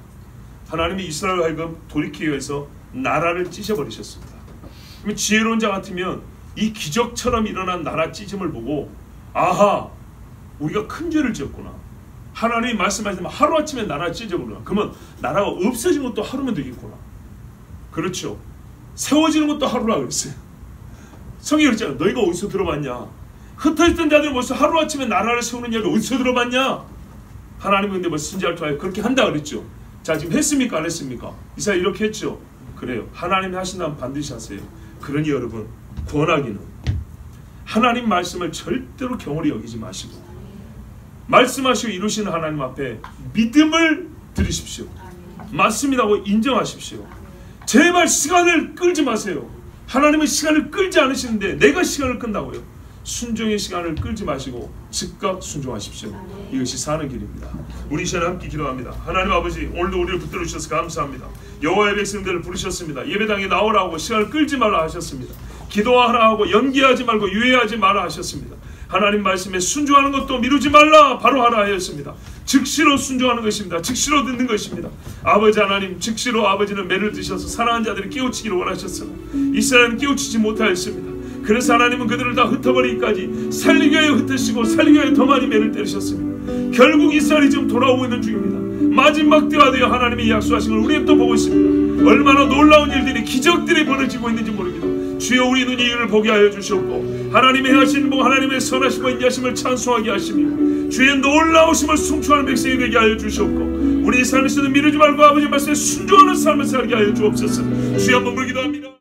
하나님이 이스라엘을 하여금 돌이키기 위해서 나라를 찢어버리셨습니다. 그러면 지혜로운 자 같으면 이 기적처럼 일어난 나라 찢음을 보고, 아하, 우리가 큰 죄를 지었구나. 하나님이 말씀하시면 하루아침에 나라를 찢어버리나. 그러면 나라가 없어진 것도 하루면 되겠구나. 그렇죠. 세워지는 것도 하루라 그랬어요. 성경이 그랬잖아요. 너희가 어디서 들어봤냐? 흩어졌던 자들이 벌써 하루아침에 나라를 세우는 이야기를 어디서 들어봤냐? 하나님은 근데 뭐 순지할 줄 알고 그렇게 한다 그랬죠. 자, 지금 했습니까? 안 했습니까? 이스라엘 이렇게 했죠. 그래요. 하나님이 하신다면 반드시 하세요. 그러니 여러분, 권하기는 하나님 말씀을 절대로 경홀히 여기지 마시고 말씀하시고 이루시는 하나님 앞에 믿음을 드리십시오. 맞습니다고 인정하십시오. 제발 시간을 끌지 마세요. 하나님은 시간을 끌지 않으시는데 내가 시간을 끈다고요? 순종의 시간을 끌지 마시고 즉각 순종하십시오. 이것이 사는 길입니다. 우리 이 시간에 함께 기도합니다. 하나님 아버지, 오늘도 우리를 붙들어 주셔서 감사합니다. 여호와의 백성들을 부르셨습니다. 예배당에 나오라고 시간을 끌지 말라 하셨습니다. 기도하라 하고 연기하지 말고 유예하지 말라 하셨습니다. 하나님 말씀에 순종하는 것도 미루지 말라 바로 하라 하였습니다. 즉시로 순종하는 것입니다. 즉시로 듣는 것입니다. 아버지 하나님, 즉시로 아버지는 매를 드셔서 사랑하는 자들이 깨우치기를 원하셨으나 이스라엘은 깨우치지 못하였습니다. 그래서 하나님은 그들을 다 흩어버리기까지 살리기 위하여 흩으시고 살리기 위하여 더 많이 매를 때리셨습니다. 결국 이스라엘이 지금 돌아오고 있는 중입니다. 마지막 때가 되어 하나님이 약속하신 걸 우리는 또 보고 있습니다. 얼마나 놀라운 일들이, 기적들이 벌어지고 있는지 모릅니다. 주여, 우리 눈이 이를 보게 하여 주시옵고 하나님의 행하신 복, 하나님의 선하심과 인자심을 찬송하게 하시며 주의 놀라우심을 숭축하는 백성이 되게 하여 주시옵고 우리 삶에서도 미루지 말고 아버지 말씀에 순종하는 삶을 살게 하여 주옵소서. 주여, 한번 기도합니다.